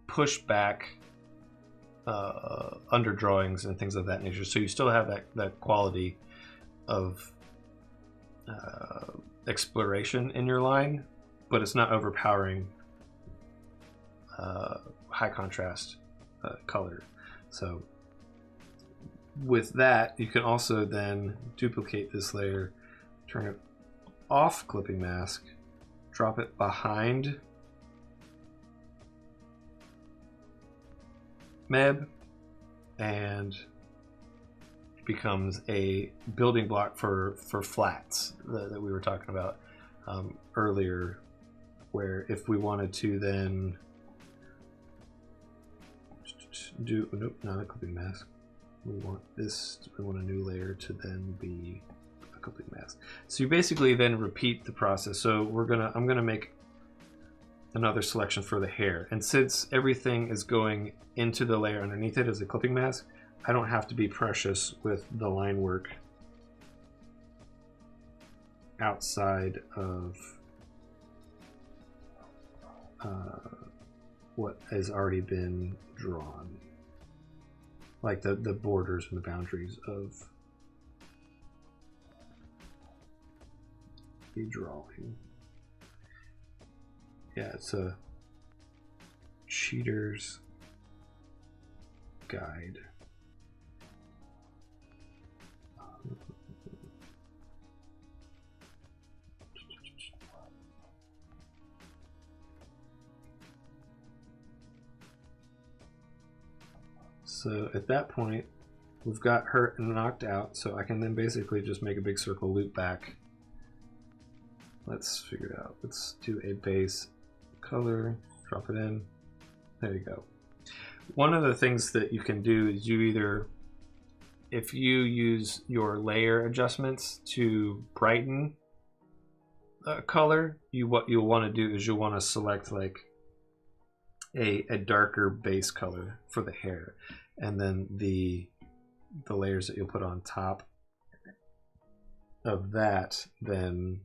push back under drawings and things of that nature. So you still have that quality of exploration in your line, but it's not overpowering high contrast color. So with that, you can also then duplicate this layer, turn it off clipping mask, drop it behind Meb, and it becomes a building block for flats that we were talking about earlier, where if we wanted to then do, nope, not a clipping mask. We want a new layer to then be a clipping mask. So you basically then repeat the process. So I'm gonna make another selection for the hair, and since everything is going into the layer underneath it as a clipping mask, I don't have to be precious with the line work outside of what has already been drawn, like the borders and the boundaries of the drawing. Yeah, it's a cheater's guide. So at that point, we've got her knocked out, so I can then basically just make a big circle, loop back. Let's figure it out. Let's do a base color, drop it in. There you go. One of the things that you can do is you either, if you use your layer adjustments to brighten a color, what you'll want to do is you'll want to select like a darker base color for the hair, and then the layers that you'll put on top of that then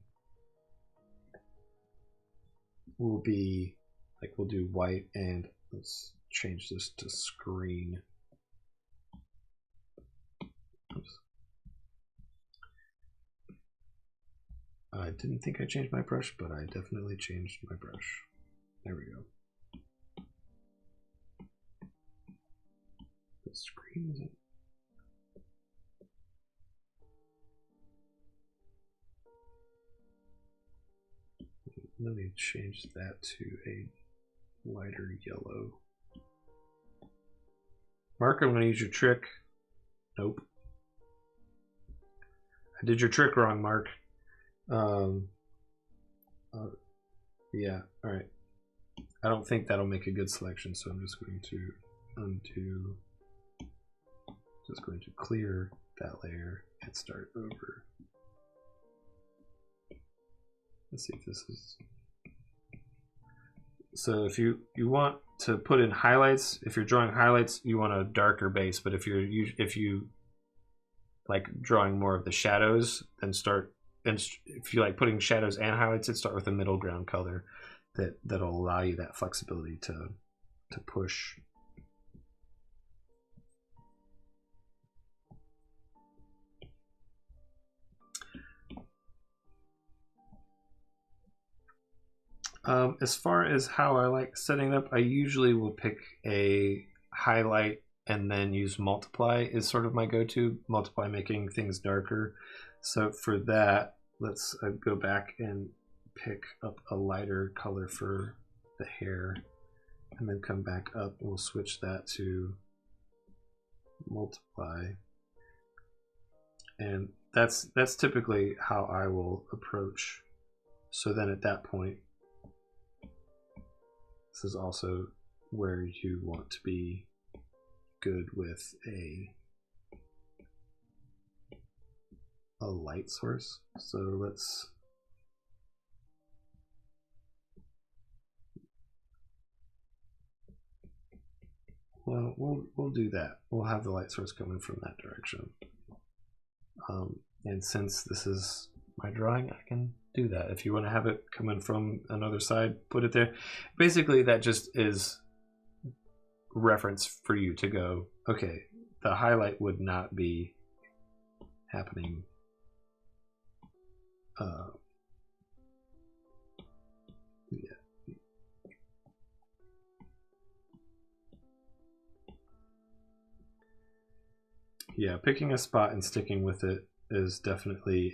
will be like, we'll do white, and let's change this to screen. Oops. I didn't think I changed my brush, but I definitely changed my brush. There we go. What screen is it? Let me change that to a lighter yellow. Mark, I'm going to use your trick. Nope. I did your trick wrong, Mark. Yeah, alright. I don't think that'll make a good selection, so I'm just going to undo. Just going to clear that layer and start over. Let's see if this is. So if you want to put in highlights, if you're drawing highlights, you want a darker base. But if you like drawing more of the shadows, then start. And if you like putting shadows and highlights, start with a middle ground color that'll allow you that flexibility to push. As far as how I like setting it up, I usually will pick a highlight and then use multiply is sort of my go-to, multiply making things darker. So for that, let's go back and pick up a lighter color for the hair, and then come back up and we'll switch that to multiply. And that's typically how I will approach. So then at that point, this is also where you want to be good with a light source. So let's we'll do that. We'll have the light source coming from that direction. And since this is my drawing, I can do that. If you want to have it coming from another side, put it there. Basically, that just is reference for you to go, okay, the highlight would not be happening yeah, picking a spot and sticking with it is definitely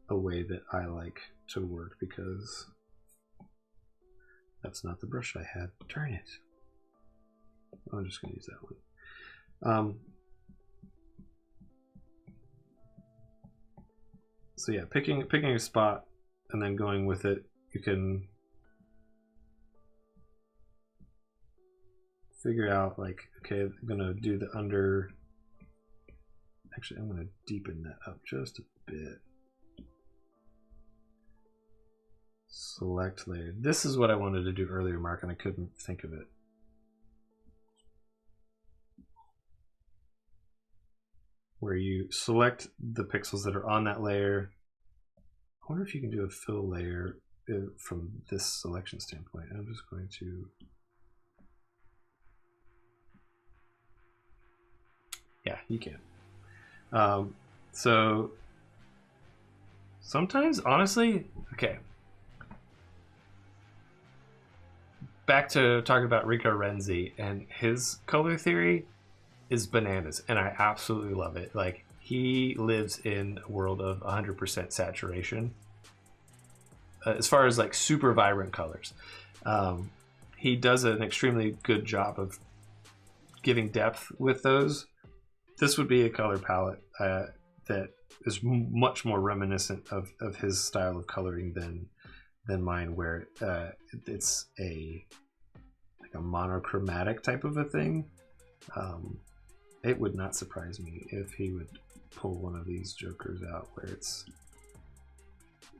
a way that I like to work, because that's not the brush I had. Darn it. I'm just going to use that one. So yeah, picking a spot and then going with it, you can figure out like, okay, I'm gonna do the under. Actually, I'm gonna deepen that up just a bit. Select layer. This is what I wanted to do earlier, Mark, and I couldn't think of it. Where you select the pixels that are on that layer. I wonder if you can do a fill layer from this selection standpoint. I'm just going to. Yeah, you can. So sometimes, honestly, okay. Back to talking about Rico Renzi and his color theory is bananas, and I absolutely love it. Like, he lives in a world of 100% saturation as far as like super vibrant colors. He does an extremely good job of giving depth with those. This would be a color palette that is much more reminiscent of his style of coloring than mine, where it's like a monochromatic type of a thing. It would not surprise me if he would pull one of these jokers out where it's,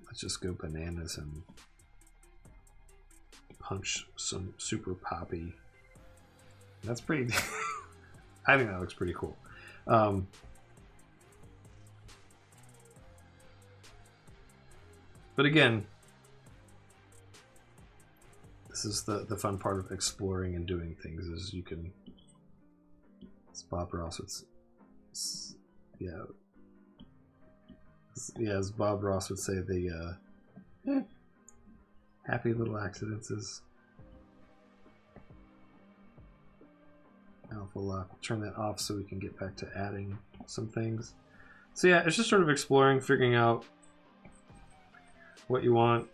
let's just go bananas and punch some super poppy. That's pretty. I think that looks pretty cool. But again, this is the fun part of exploring and doing things, is you can, as Bob Ross would, as Bob Ross would say, the happy little accidents is alpha lock. We'll turn that off so we can get back to adding some things. So yeah, it's just sort of exploring, figuring out what you want.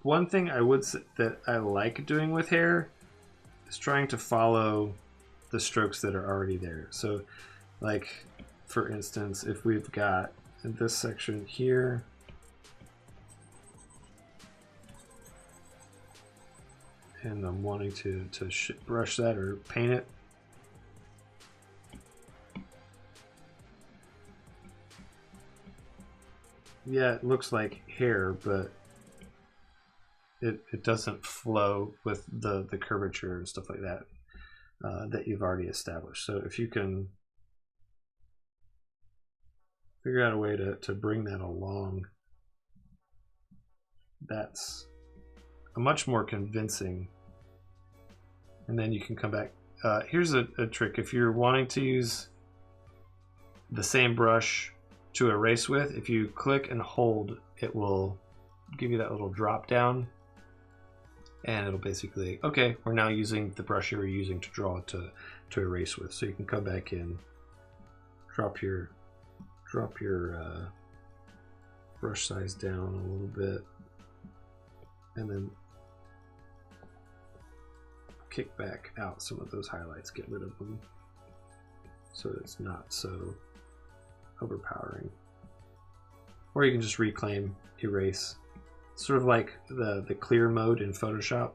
One thing I would say that I like doing with hair is trying to follow the strokes that are already there. So like, for instance, if we've got in this section here, and I'm wanting to brush that or paint it, yeah, it looks like hair, but it doesn't flow with the curvature and stuff like that that you've already established. So if you can figure out a way to bring that along, that's a much more convincing. And then you can come back. Here's a trick. If you're wanting to use the same brush to erase with, if you click and hold, it will give you that little drop down, and it'll basically, okay, we're now using the brush you were using to draw to erase with. So you can come back in, drop your brush size down a little bit, and then kick back out some of those highlights, get rid of them so that it's not so overpowering. Or you can just reclaim, erase, sort of like the clear mode in Photoshop,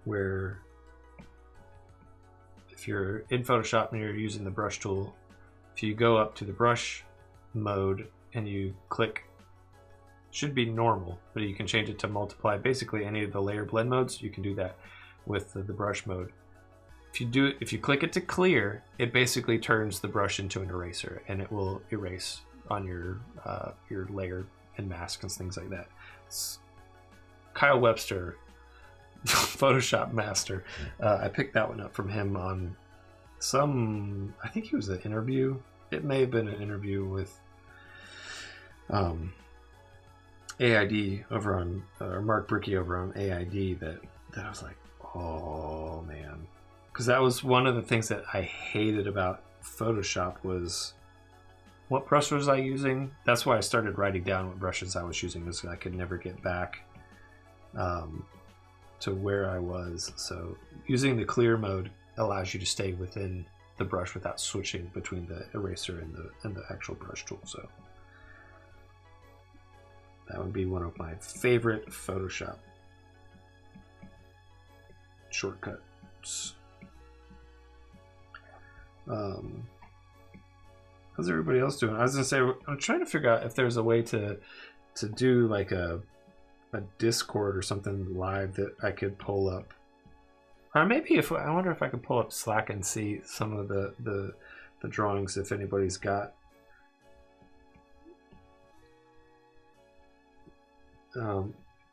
where if you're in Photoshop and you're using the brush tool, if you go up to the brush mode and you click, should be normal, but you can change it to multiply. Basically any of the layer blend modes, you can do that with the brush mode. if you click it to clear, it basically turns the brush into an eraser, and it will erase on your layer and mask and things like that. It's Kyle Webster, Photoshop master. I picked that one up from him on I think it was an interview. It may have been an interview with AID over on, or Mark Brickey over on AID that I was like, oh man. Because that was one of the things that I hated about Photoshop was what brush was I using? That's why I started writing down what brushes I was using, because I could never get back to where I was. So using the clear mode allows you to stay within the brush without switching between the eraser and the actual brush tool. So that would be one of my favorite Photoshop shortcuts. How's everybody else doing? I was gonna say, I'm trying to figure out if there's a way to do like a Discord or something live that I could pull up. Or maybe I wonder if I could pull up Slack and see some of the drawings if anybody's got.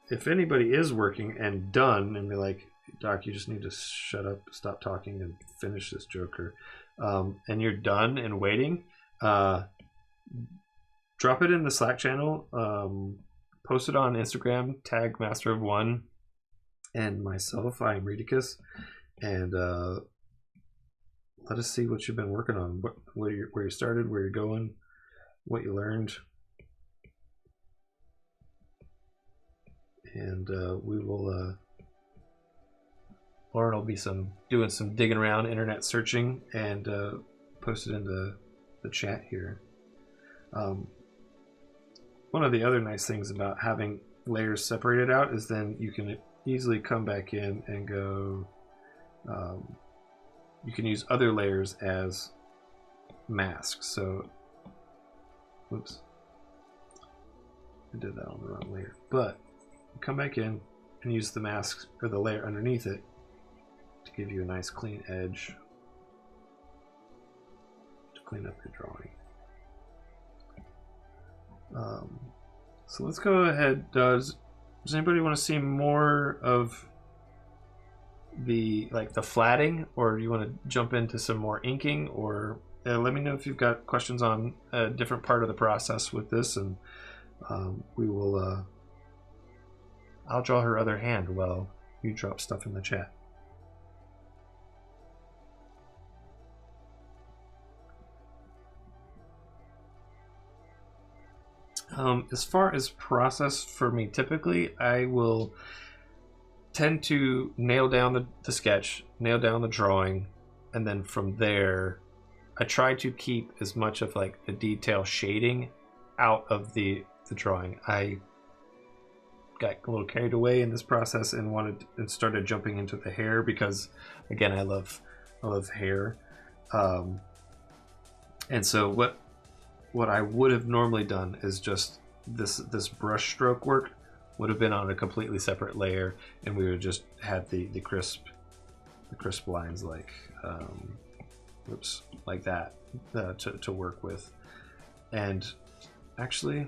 If anybody is working and done and be like, Doc, you just need to shut up, stop talking, and finish this Joker. And you're done and waiting, drop it in the Slack channel, post it on Instagram, tag Master of One and myself, I am Redicus, and let us see what you've been working on, where you started, where you're going, what you learned, and we will. Lauren will be doing some digging around, internet searching, and post it into the chat here. One of the other nice things about having layers separated out is then you can easily come back in and go. You can use other layers as masks. So, whoops, I did that on the wrong layer. But come back in and use the mask or the layer underneath it to give you a nice clean edge to clean up your drawing. So let's go ahead. Does anybody want to see more of the flatting, or do you want to jump into some more inking? Or let me know if you've got questions on a different part of the process with this, and we will. I'll draw her other hand while you drop stuff in the chat. As far as process for me, typically I will tend to nail down the sketch, nail down the drawing, and then from there I try to keep as much of like the detail shading out of the drawing. I got a little carried away in this process and started jumping into the hair because, again, I love hair, and so what I would have normally done is just this brush stroke work would have been on a completely separate layer, and we would just had the crisp lines like like that to work with. And actually,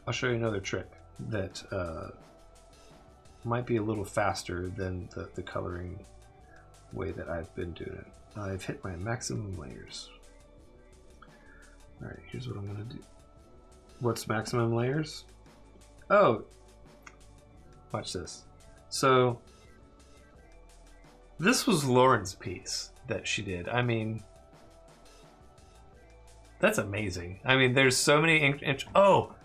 I'll show you another trick that might be a little faster than the coloring way that I've been doing it. I've hit my maximum layers. Alright, here's what I'm going to do. What's maximum layers? Oh, watch this. So, this was Lauren's piece that she did. I mean, that's amazing. I mean, there's so many... Oh!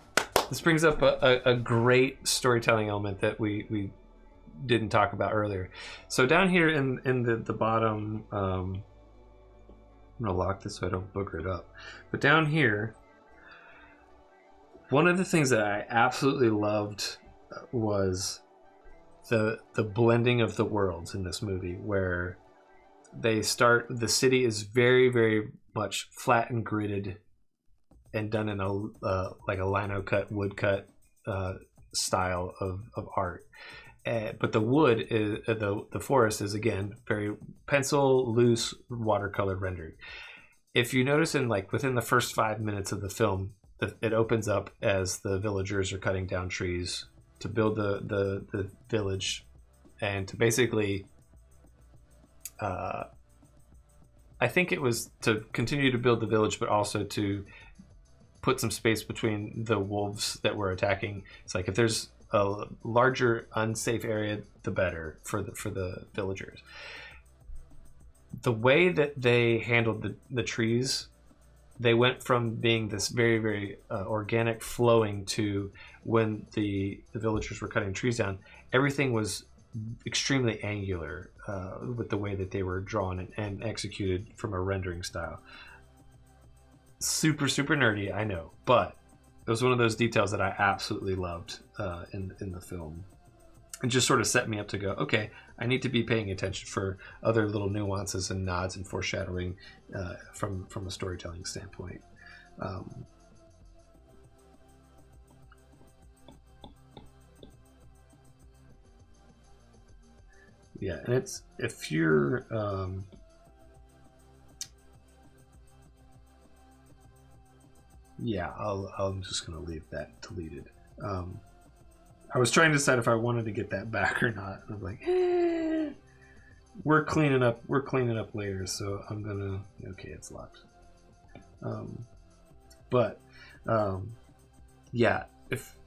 This brings up a great storytelling element that we didn't talk about earlier. So down here in the bottom... I'm going to lock this so I don't booger it up. But down here, one of the things that I absolutely loved was the blending of the worlds in this movie, where the city is very, very much flat and gridded and done in a like a lino cut, wood cut style of art. but the wood is the forest is again very pencil loose watercolor rendered. If you notice in like within the first 5 minutes of the film, it opens up as the villagers are cutting down trees to build the village, and to basically I think it was to continue to build the village, but also to put some space between the wolves that were attacking. It's like if there's a larger unsafe area, the better for the villagers. The way that they handled the trees, they went from being this very, very organic flowing to when the villagers were cutting trees down, everything was extremely angular with the way that they were drawn and executed from a rendering style. Super, super nerdy, I know, but it was one of those details that I absolutely loved in the film. And just sort of set me up to go, okay, I need to be paying attention for other little nuances and nods and foreshadowing from a storytelling standpoint. Yeah, and it's if you're yeah, I'm just gonna leave that deleted. I was trying to decide if I wanted to get that back or not. And I'm like, we're cleaning up later, so I'm gonna. Okay, it's locked. Yeah, if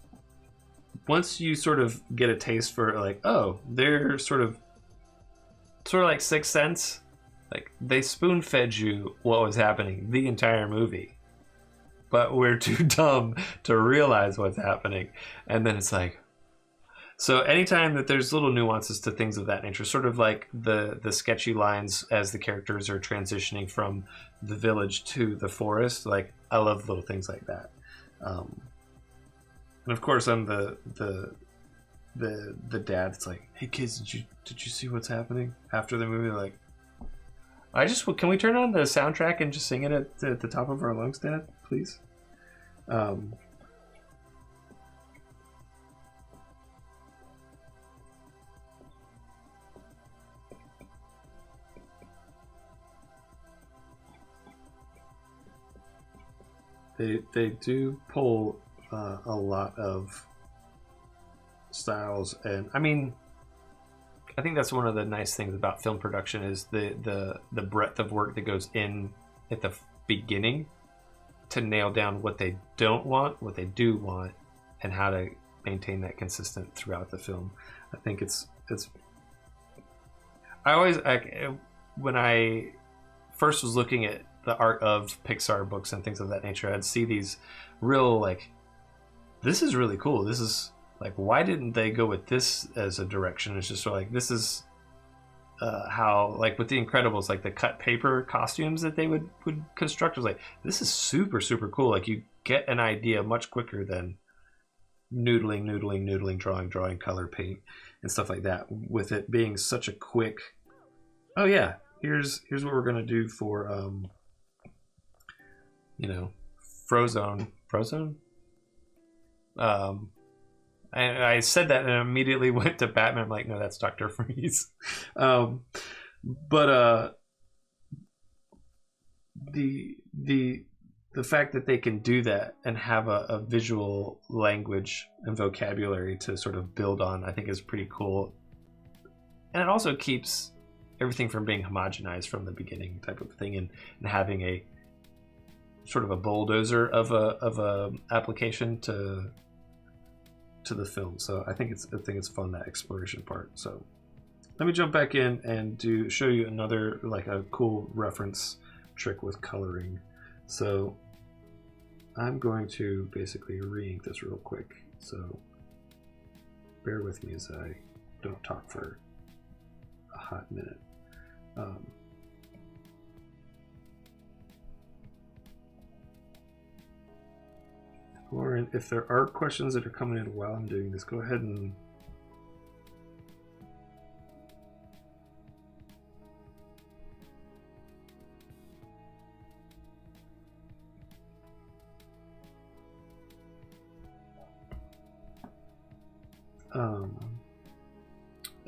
once you sort of get a taste for like, oh, they're sort of like Sixth Sense, like they spoon fed you what was happening the entire movie, but we're too dumb to realize what's happening, and then it's like. So anytime that there's little nuances to things of that nature, sort of like the sketchy lines as the characters are transitioning from the village to the forest, like I love little things like that. And of course, I'm the dad that's like, hey kids, did you see what's happening after the movie? Like, can we turn on the soundtrack and just sing it at the top of our lungs, Dad, please? They do pull a lot of styles, and I mean, I think that's one of the nice things about film production is the breadth of work that goes in at the beginning to nail down what they don't want, what they do want, and how to maintain that consistent throughout the film. I think it's when I first was looking at the art of Pixar books and things of that nature, I'd see these real like, this is really cool. This is like, why didn't they go with this as a direction? It's just sort of like, this is how, like with the Incredibles, like the cut paper costumes that they would construct. It was like, this is super, super cool. Like you get an idea much quicker than noodling, drawing, color paint and stuff like that. With it being such a quick, oh yeah, here's what we're gonna do for Frozone. And I said that and immediately went to Batman. I'm like, no, that's Dr. Freeze. But the fact that they can do that and have a visual language and vocabulary to sort of build on, I think is pretty cool. And it also keeps everything from being homogenized from the beginning type of thing, and having a sort of a bulldozer of a application to the film. So I think it's fun, that exploration part. So let me jump back in and show you another like a cool reference trick with coloring. So I'm going to basically re-ink this real quick. So bear with me as I don't talk for a hot minute. Lauren, if there are questions that are coming in while I'm doing this, go ahead and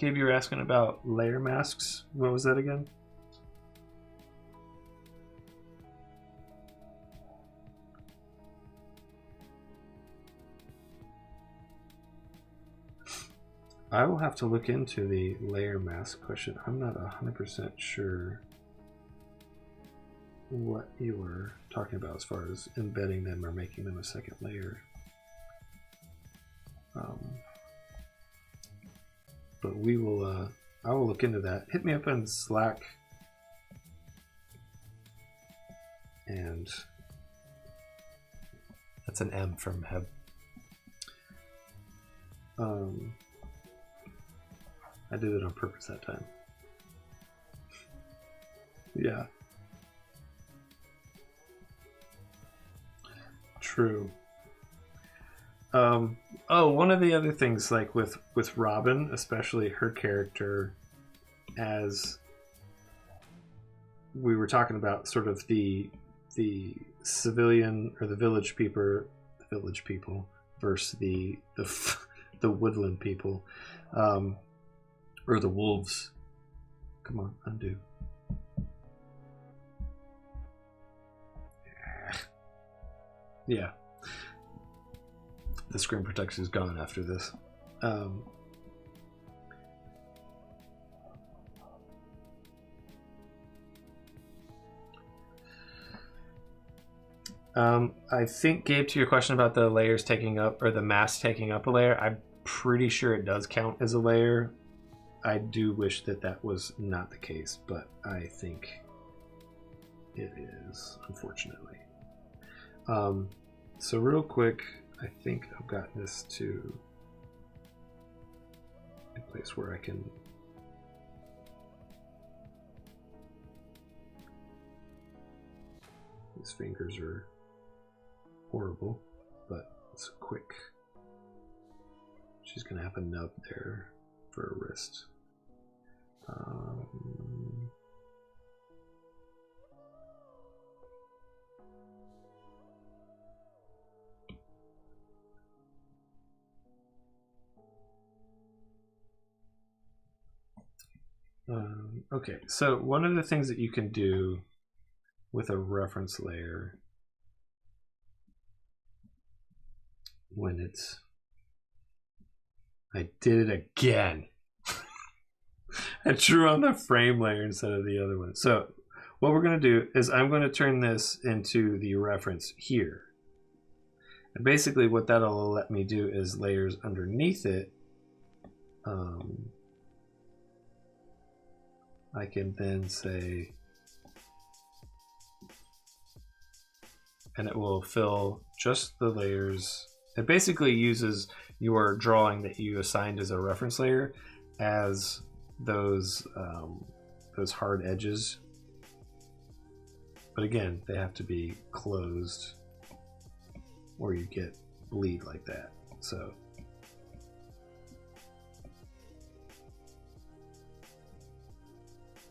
Gabe, you were asking about layer masks. What was that again? I will have to look into the layer mask question. I'm not 100% sure what you were talking about as far as embedding them or making them a second layer. But we will, I will look into that. Hit me up on Slack. And that's an M from Heb. I did it on purpose that time. Yeah. True. Oh, one of the other things, like with Robin, especially her character, as we were talking about, sort of the civilian or the village people versus the woodland people. Or the wolves. Come on, undo. Yeah. The screen protector is gone after this. I think, Gabe, to your question about the layers taking up, or the mask taking up a layer, I'm pretty sure it does count as a layer. I do wish that that was not the case, but I think it is, unfortunately. So real quick, I think I've got this to a place where I can these fingers are horrible, but it's quick. She's gonna have a nub there for a wrist. Okay, so one of the things that you can do with a reference layer when it's... I did it again. I drew on the frame layer instead of the other one. So what we're going to do is I'm going to turn this into the reference here. And basically what that'll let me do is layers underneath it. I can then say, and it will fill just the layers. It basically uses your drawing that you assigned as a reference layer as those hard edges. But again, they have to be closed or you get bleed like that. So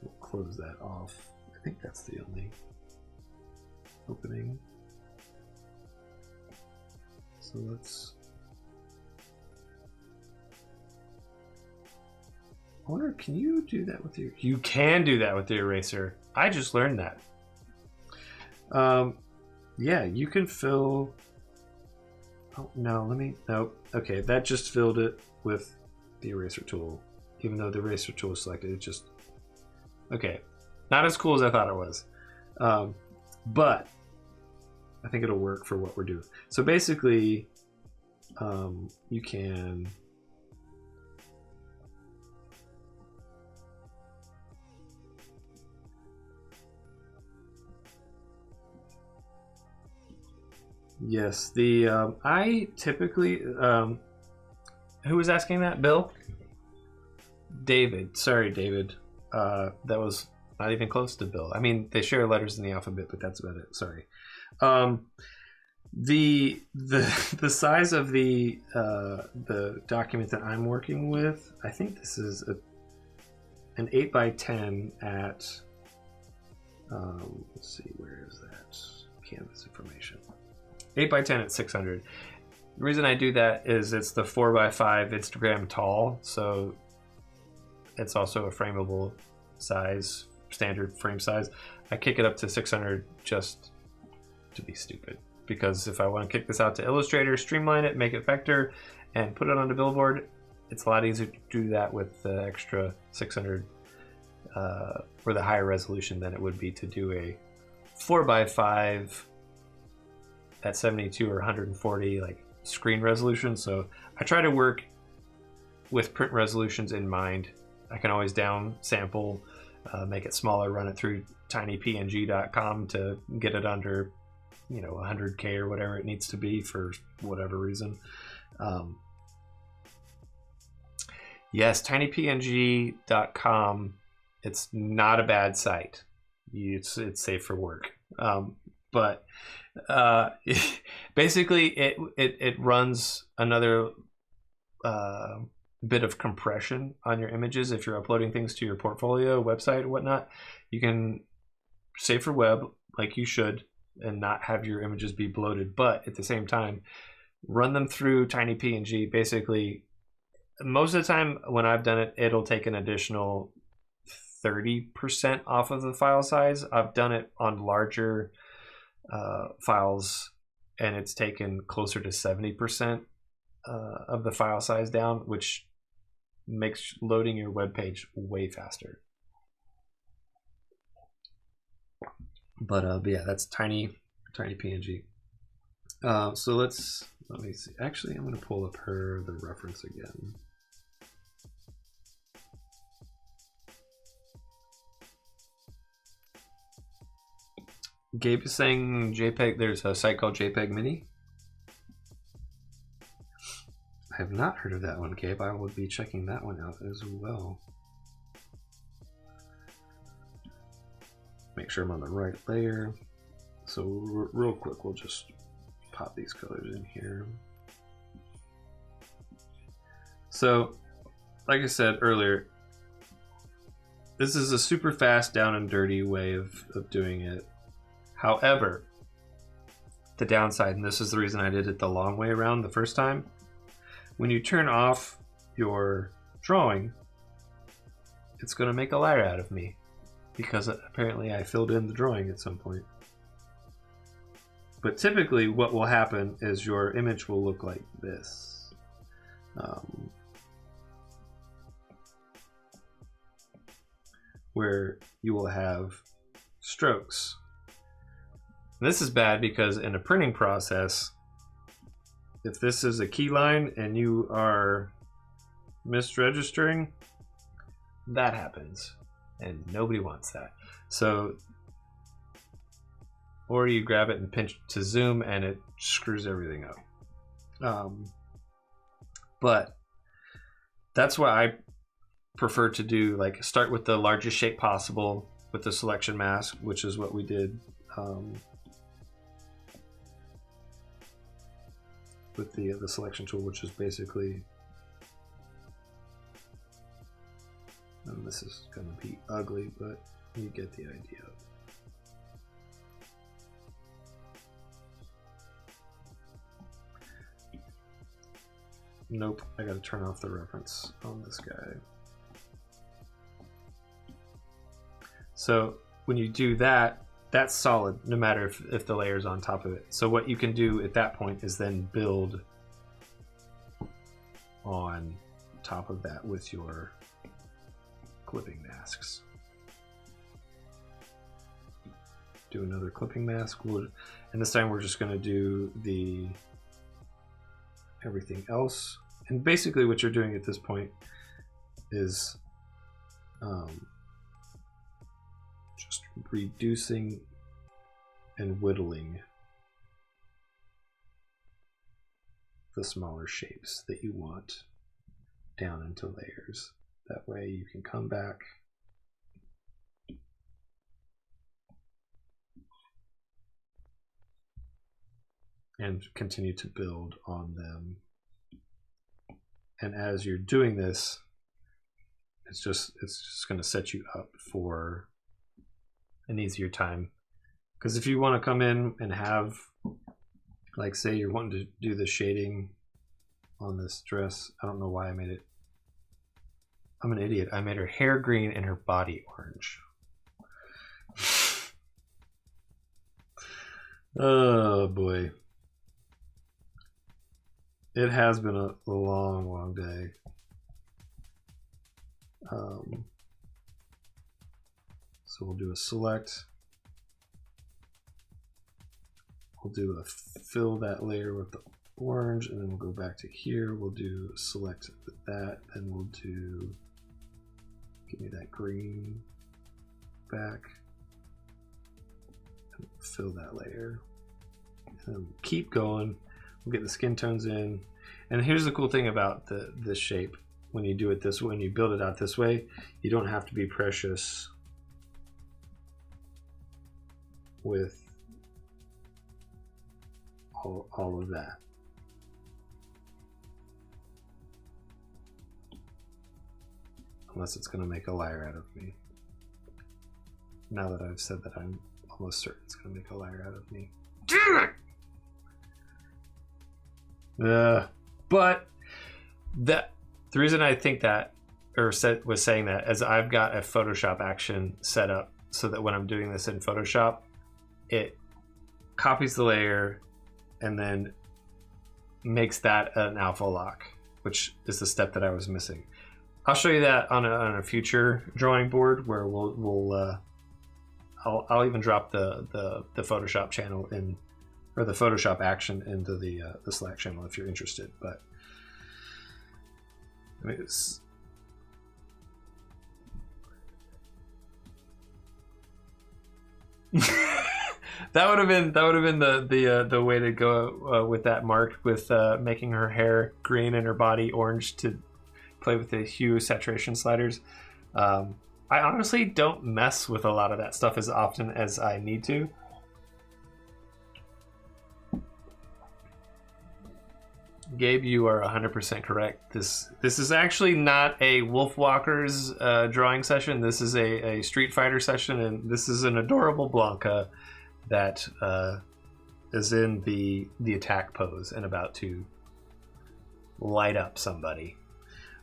we'll close that off. I think that's the only opening. So let's... I wonder, can you do that with your... You can do that with the eraser. I just learned that. Yeah, you can fill... Oh, no, let me... Nope. Okay, that just filled it with the eraser tool. Even though the eraser tool is selected, it just... Okay. Not as cool as I thought it was. But I think it'll work for what we're doing. So basically, you can... Yes, the I typically who was asking that? Bill? David. Sorry, David. That was not even close to Bill. I mean, they share letters in the alphabet, but that's about it. Sorry. The size of the document that I'm working with, I think this is an 8x10 at let's see, where is that? Canvas information. 8x10 at 600. The reason I do that is it's the 4x5 Instagram tall, so it's also a frameable size, standard frame size. I kick it up to 600 just to be stupid, because if I want to kick this out to Illustrator, streamline it, make it vector, and put it on the billboard, it's a lot easier to do that with the extra 600 or the higher resolution than it would be to do a 4x5 at 72 or 140 like screen resolution. So I try to work with print resolutions in mind. I can always down sample, make it smaller, run it through tinypng.com to get it under, you know, 100K or whatever it needs to be for whatever reason. Yes, tinypng.com. It's not a bad site. It's safe for work. But basically it runs another bit of compression on your images. If you're uploading things to your portfolio, website, or whatnot, you can save for web like you should and not have your images be bloated, but at the same time run them through tinypng. Basically, most of the time when I've done it, it'll take an additional 30% off of the file size. I've done it on larger files and it's taken closer to 70% of the file size down, which makes loading your web page way faster. But yeah, that's tinypng. So let me see. Actually, I'm going to pull up the reference again. Gabe is saying JPEG. There's a site called JPEG Mini. I have not heard of that one, Gabe. I will be checking that one out as well. Make sure I'm on the right layer. So real quick, we'll just pop these colors in here. So, like I said earlier, this is a super fast, down and dirty way of doing it. However, the downside, and this is the reason I did it the long way around the first time, when you turn off your drawing, it's going to make a liar out of me, because apparently I filled in the drawing at some point. But typically what will happen is your image will look like this. Where you will have strokes. This is bad because in a printing process, if this is a key line and you are misregistering, that happens and nobody wants that. So, or you grab it and pinch to zoom and it screws everything up. But that's why I prefer to do, like, start with the largest shape possible with the selection mask, which is what we did with the selection tool, which is basically, and this is going to be ugly, but you get the idea. Nope, I got to turn off the reference on this guy. So when you do that, that's solid, no matter if the layer's on top of it. So what you can do at that point is then build on top of that with your clipping masks. Do another clipping mask, and this time we're just going to do the everything else. And basically what you're doing at this point is just reducing and whittling the smaller shapes that you want down into layers. That way you can come back and continue to build on them. And as you're doing this, it's just going to set you up for an easier time. Because if you want to come in and have, like, say you're wanting to do the shading on this dress, I don't know why I made it I'm an idiot. I made her hair green and her body orange. Oh boy. It has been a long, long day. So we'll do a select. We'll do a fill that layer with the orange, and then we'll go back to here. We'll do select that, and we'll do, give me that green back. And fill that layer. And keep going. We'll get the skin tones in. And here's the cool thing about this shape. When you do it this way, when you build it out this way, you don't have to be precious with all of that. Unless it's going to make a liar out of me. Now that I've said that, I'm almost certain it's going to make a liar out of me. Damn it! But the reason I think that, or was saying that, is I've got a Photoshop action set up so that when I'm doing this in Photoshop, it copies the layer and then makes that an alpha lock, which is the step that I was missing. I'll show you that on a future drawing board where I'll even drop the Photoshop channel in, or the Photoshop action into the Slack channel if you're interested. But I mean, that would have been the way to go with that mark, with making her hair green and her body orange to play with the hue saturation sliders. I honestly don't mess with a lot of that stuff as often as I need to. Gabe, you are 100% correct. This is actually not a Wolfwalkers drawing session. This is a Street Fighter session, and this is an adorable Blanca that is in the attack pose and about to light up somebody.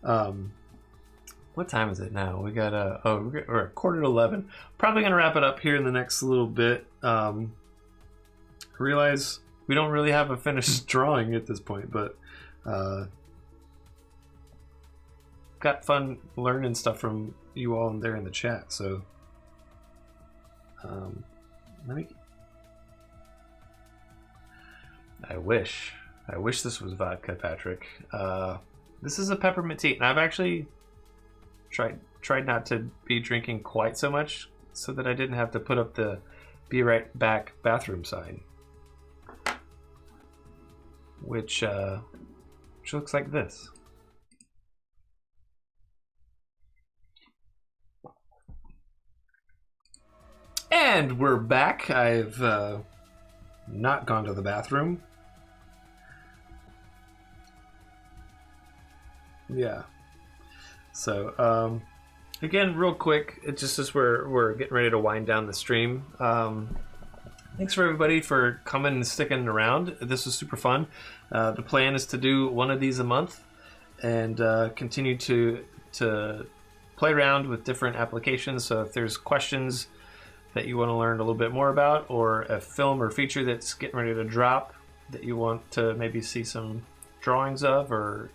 What time is it now? We got we're at 10:45. Probably gonna wrap it up here in the next little bit. Realize we don't really have a finished drawing at this point, but got fun learning stuff from you all in there in the chat. So I wish this was vodka, Patrick. This is a peppermint tea, and I've actually tried not to be drinking quite so much so that I didn't have to put up the "Be Right Back" bathroom sign, which looks like this. And we're back. I've not gone to the bathroom. Yeah. So, again, real quick, it just as we're getting ready to wind down the stream. Thanks for everybody for coming and sticking around. This was super fun. The plan is to do one of these a month and continue to play around with different applications. So if there's questions that you want to learn a little bit more about, or a film or feature that's getting ready to drop that you want to maybe see some drawings of, or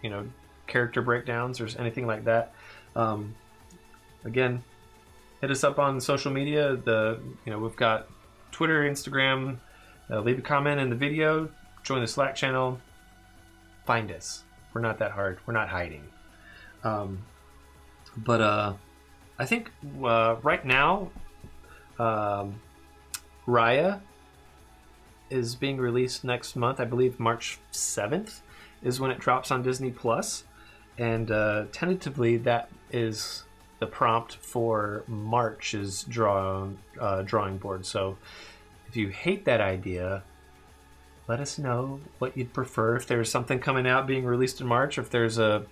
character breakdowns or anything like that, again, hit us up on social media. We've got Twitter, Instagram. Leave a comment in the video, join the Slack channel, find us. We're not that hard, we're not hiding. But I think right now Raya is being released next month. I believe March 7th is when it drops on Disney Plus, and tentatively that is the prompt for March's drawing board. So if you hate that idea, let us know what you'd prefer. If there's something coming out being released in March, or if there's a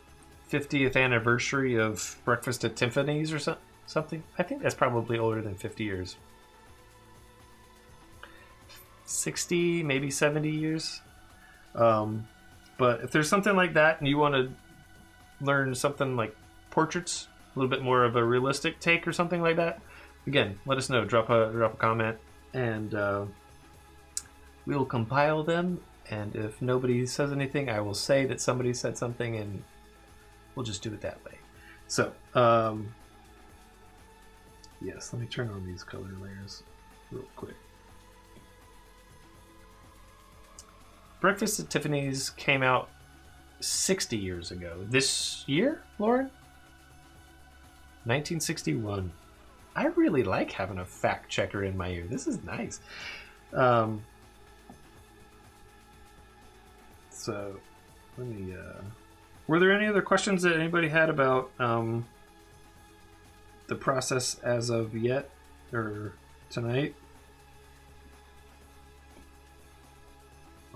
50th anniversary of Breakfast at Tiffany's or something. I think that's probably older than 50 years. 60, maybe 70 years. But if there's something like that and you want to learn something like portraits little bit more of a realistic take or something like that, again, let us know. Drop a comment, and we will compile them. And if nobody says anything, I will say that somebody said something, and we'll just do it that way. So, yes, let me turn on these color layers real quick. Breakfast at Tiffany's came out 60 years ago. This year, Lauren? 1961. I really like having a fact checker in my ear. This is nice. So, let me... were there any other questions that anybody had about the process as of yet? Or tonight?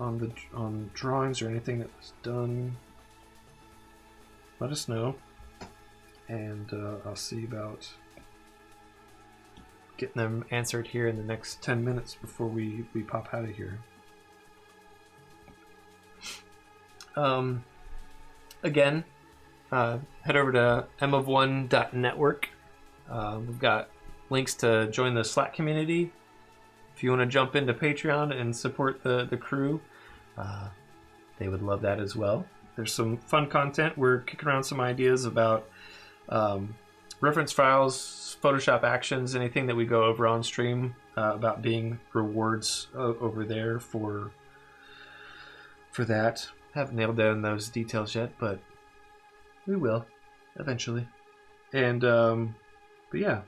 On drawings or anything that was done, let us know, and I'll see about getting them answered here in the next 10 minutes before we pop out of here. Again, head over to mof1.network. We've got links to join the Slack community. If you want to jump into Patreon and support the crew, they would love that as well. There's some fun content. We're kicking around some ideas about reference files, Photoshop actions, anything that we go over on stream about being rewards over there for that. Haven't nailed down those details yet, but we will eventually. And but yeah.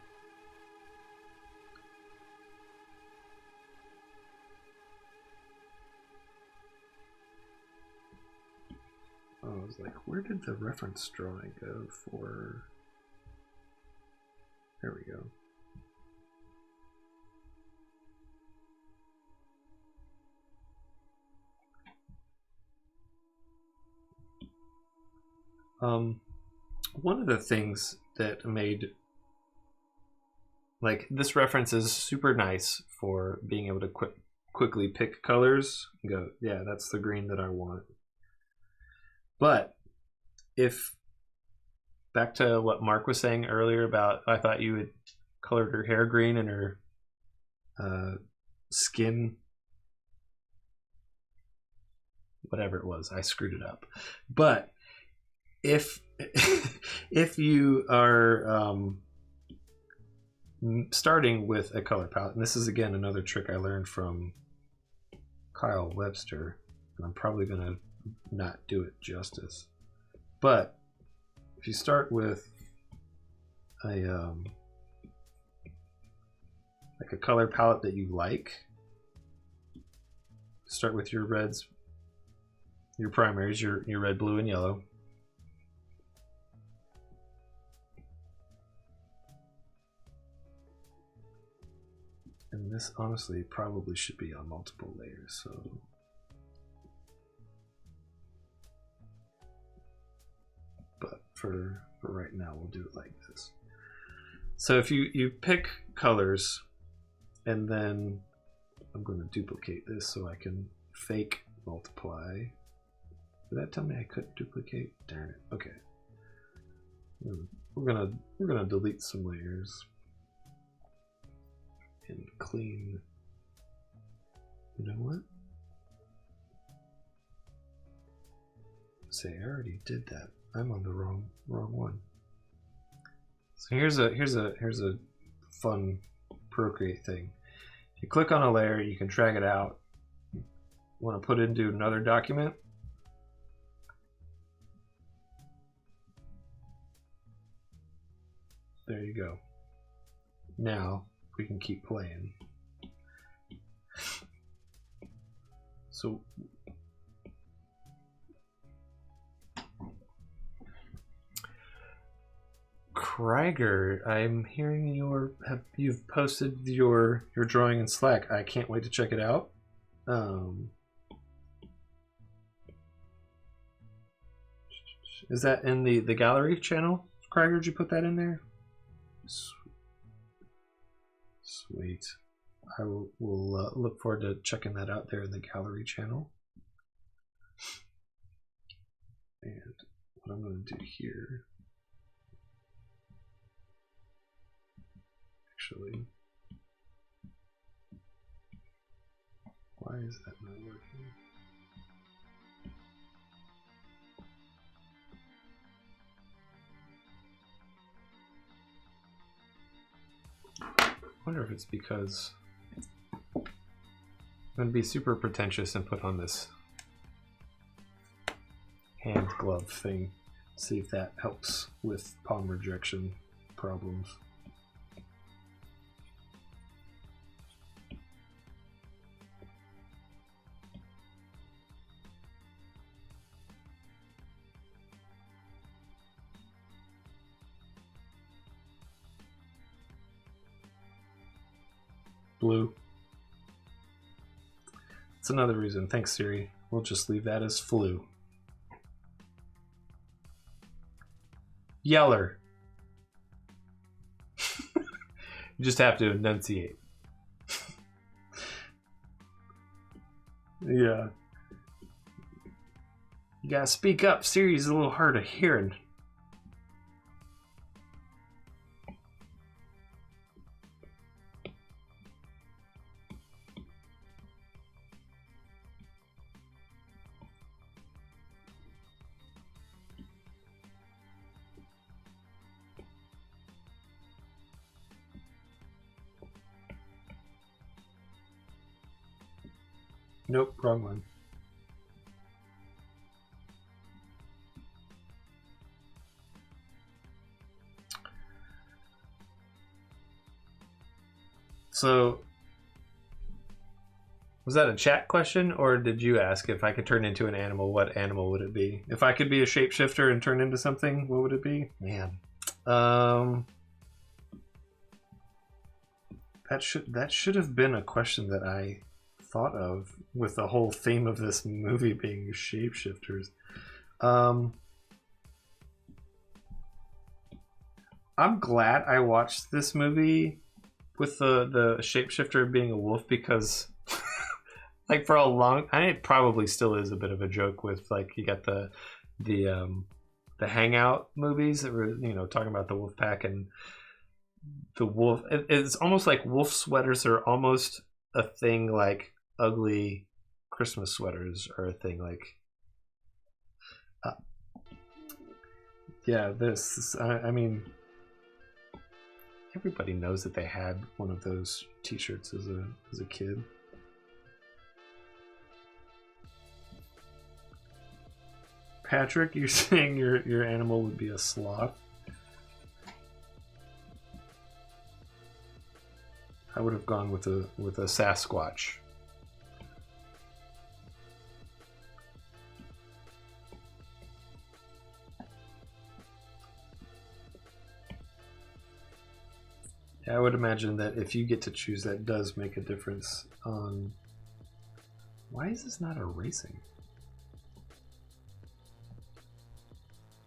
I was like, where did the reference drawing go for? There we go. One of the things that made, like, this reference is super nice for being able to quickly pick colors and go, yeah, that's the green that I want. But if, back to what Mark was saying earlier about, I thought you had colored her hair green and her skin, whatever it was, I screwed it up. But if if you are starting with a color palette, and this is again another trick I learned from Kyle Webster, and I'm probably gonna not do it justice, but if you start with a like a color palette that you like, start with your reds, your primaries, your red, blue, and yellow. And this honestly probably should be on multiple layers, so but for right now we'll do it like this. So if you pick colors, and then I'm going to duplicate this so I can fake multiply. Did that tell me I couldn't duplicate? Darn it. Okay. We're gonna delete some layers and clean. You know what? Say, I already did that. I'm on the wrong one. So here's a fun Procreate thing. If you click on a layer, you can drag it out. Want to put it into another document? There you go. Now we can keep playing. So Krieger, I'm hearing you've posted your drawing in Slack. I can't wait to check it out. Is that in the gallery channel? Krieger, did you put that in there? Sweet. I will look forward to checking that out there in the gallery channel. And what I'm going to do here actually. Why is that not working? I wonder if it's because I'm going to be super pretentious and put on this hand glove thing. See if that helps with palm rejection problems. Blue. That's another reason. Thanks, Siri. We'll just leave that as flu. Yeller. You just have to enunciate. Yeah. You gotta speak up. Siri's a little hard of hearing. Nope, wrong one. So, was that a chat question, or did you ask if I could turn into an animal, what animal would it be? If I could be a shapeshifter and turn into something, what would it be? Man. That should have been a question that I thought of with the whole theme of this movie being shapeshifters. I'm glad I watched this movie with the shapeshifter being a wolf, because like for a long, and it probably still is a bit of a joke with, like, you got the Hangout movies that were, you know, talking about the wolf pack and the wolf. It's almost like wolf sweaters are almost a thing, like ugly Christmas sweaters are a thing, like yeah, I mean, everybody knows that they had one of those t-shirts as a kid. Patrick, you're saying your animal would be a sloth? I would have gone with a Sasquatch. Yeah, I would imagine that if you get to choose, that does make a difference on... Why is this not erasing?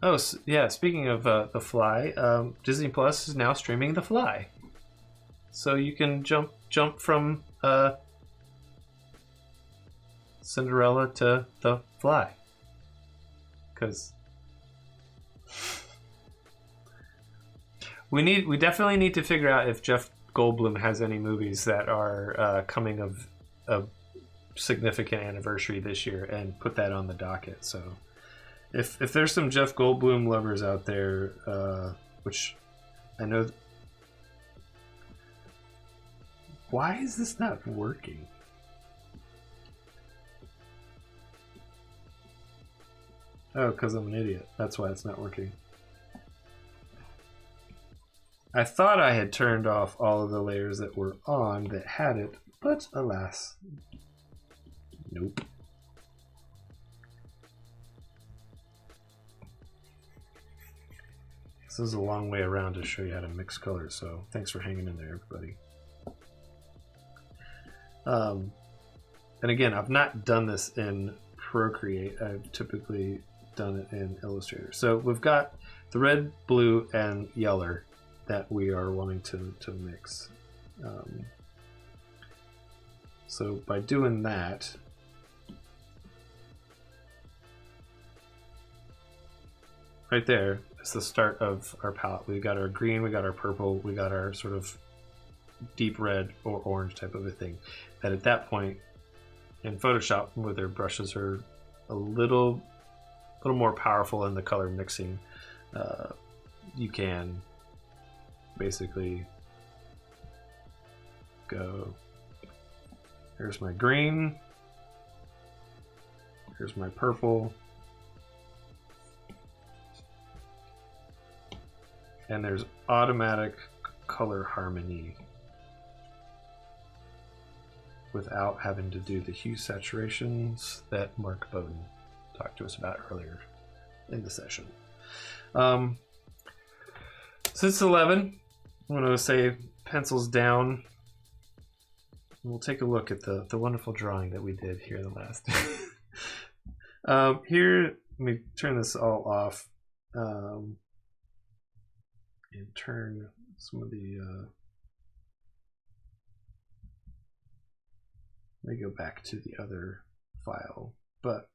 Oh, yeah, speaking of The Fly, Disney Plus is now streaming The Fly. So you can jump from Cinderella to The Fly. Because... We definitely need to figure out if Jeff Goldblum has any movies that are coming of a significant anniversary this year, and put that on the docket. So if there's some Jeff Goldblum lovers out there, which I know... Why is this not working? Oh, because I'm an idiot. That's why it's not working. I thought I had turned off all of the layers that were on that had it, but alas, nope. This is a long way around to show you how to mix colors, so thanks for hanging in there, everybody. And again, I've not done this in Procreate. I've typically done it in Illustrator. So we've got the red, blue, and yeller that we are wanting to mix. So by doing that, right there is the start of our palette. We've got our green, we got our purple, we got our sort of deep red or orange type of a thing. That at that point in Photoshop, where their brushes are a little more powerful in the color mixing, you can basically go, here's my green, here's my purple, and there's automatic color harmony without having to do the hue saturations that Mark Bowden talked to us about earlier in the session. Since 11, I'm going to say pencils down. We'll take a look at the wonderful drawing that we did here in the last. Here, let me turn this all off and turn some of the. Let me go back to the other file, but.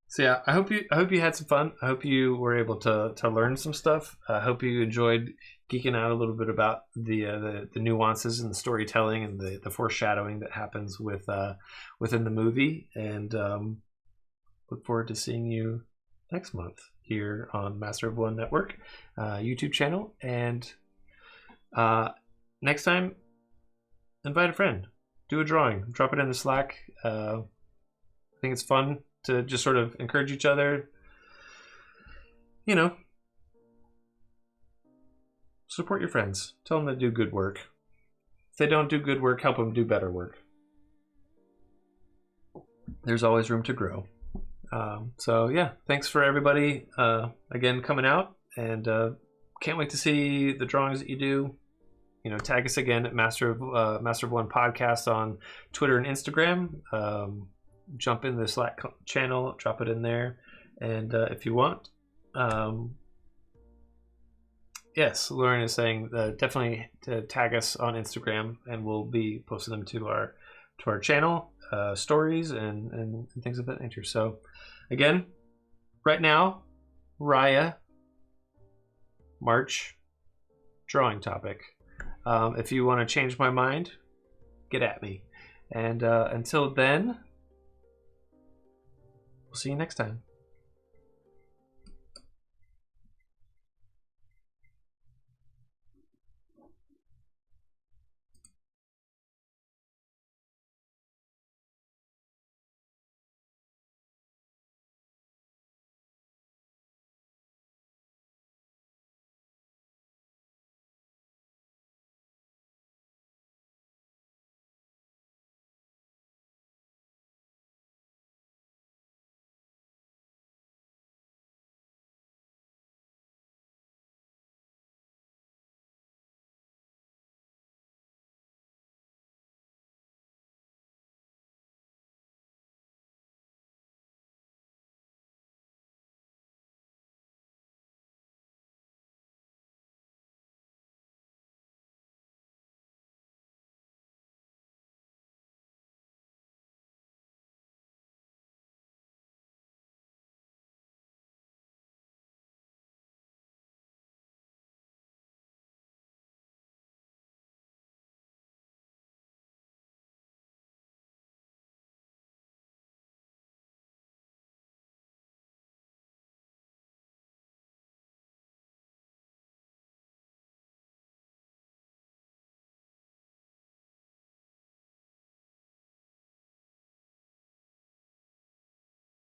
So yeah, I hope you had some fun. I hope you were able to learn some stuff. I hope you enjoyed geeking out a little bit about the nuances and the storytelling and the foreshadowing that happens within the movie. And look forward to seeing you next month here on Master of One Network YouTube channel. And next time, invite a friend, do a drawing, drop it in the Slack. I think it's fun to just sort of encourage each other, you know, support your friends, tell them to do good work. If they don't do good work, help them do better work. There's always room to grow. So yeah, thanks for everybody again coming out, and can't wait to see the drawings that you do. You know, tag us again at Master of One Podcast on Twitter and Instagram. Jump in the Slack channel, drop it in there, and if you want, yes, Lauren is saying definitely to tag us on Instagram, and we'll be posting them to our channel, stories and things of that nature. So again, right now, Raya, March, drawing topic. If you want to change my mind, get at me, and until then, we'll see you next time.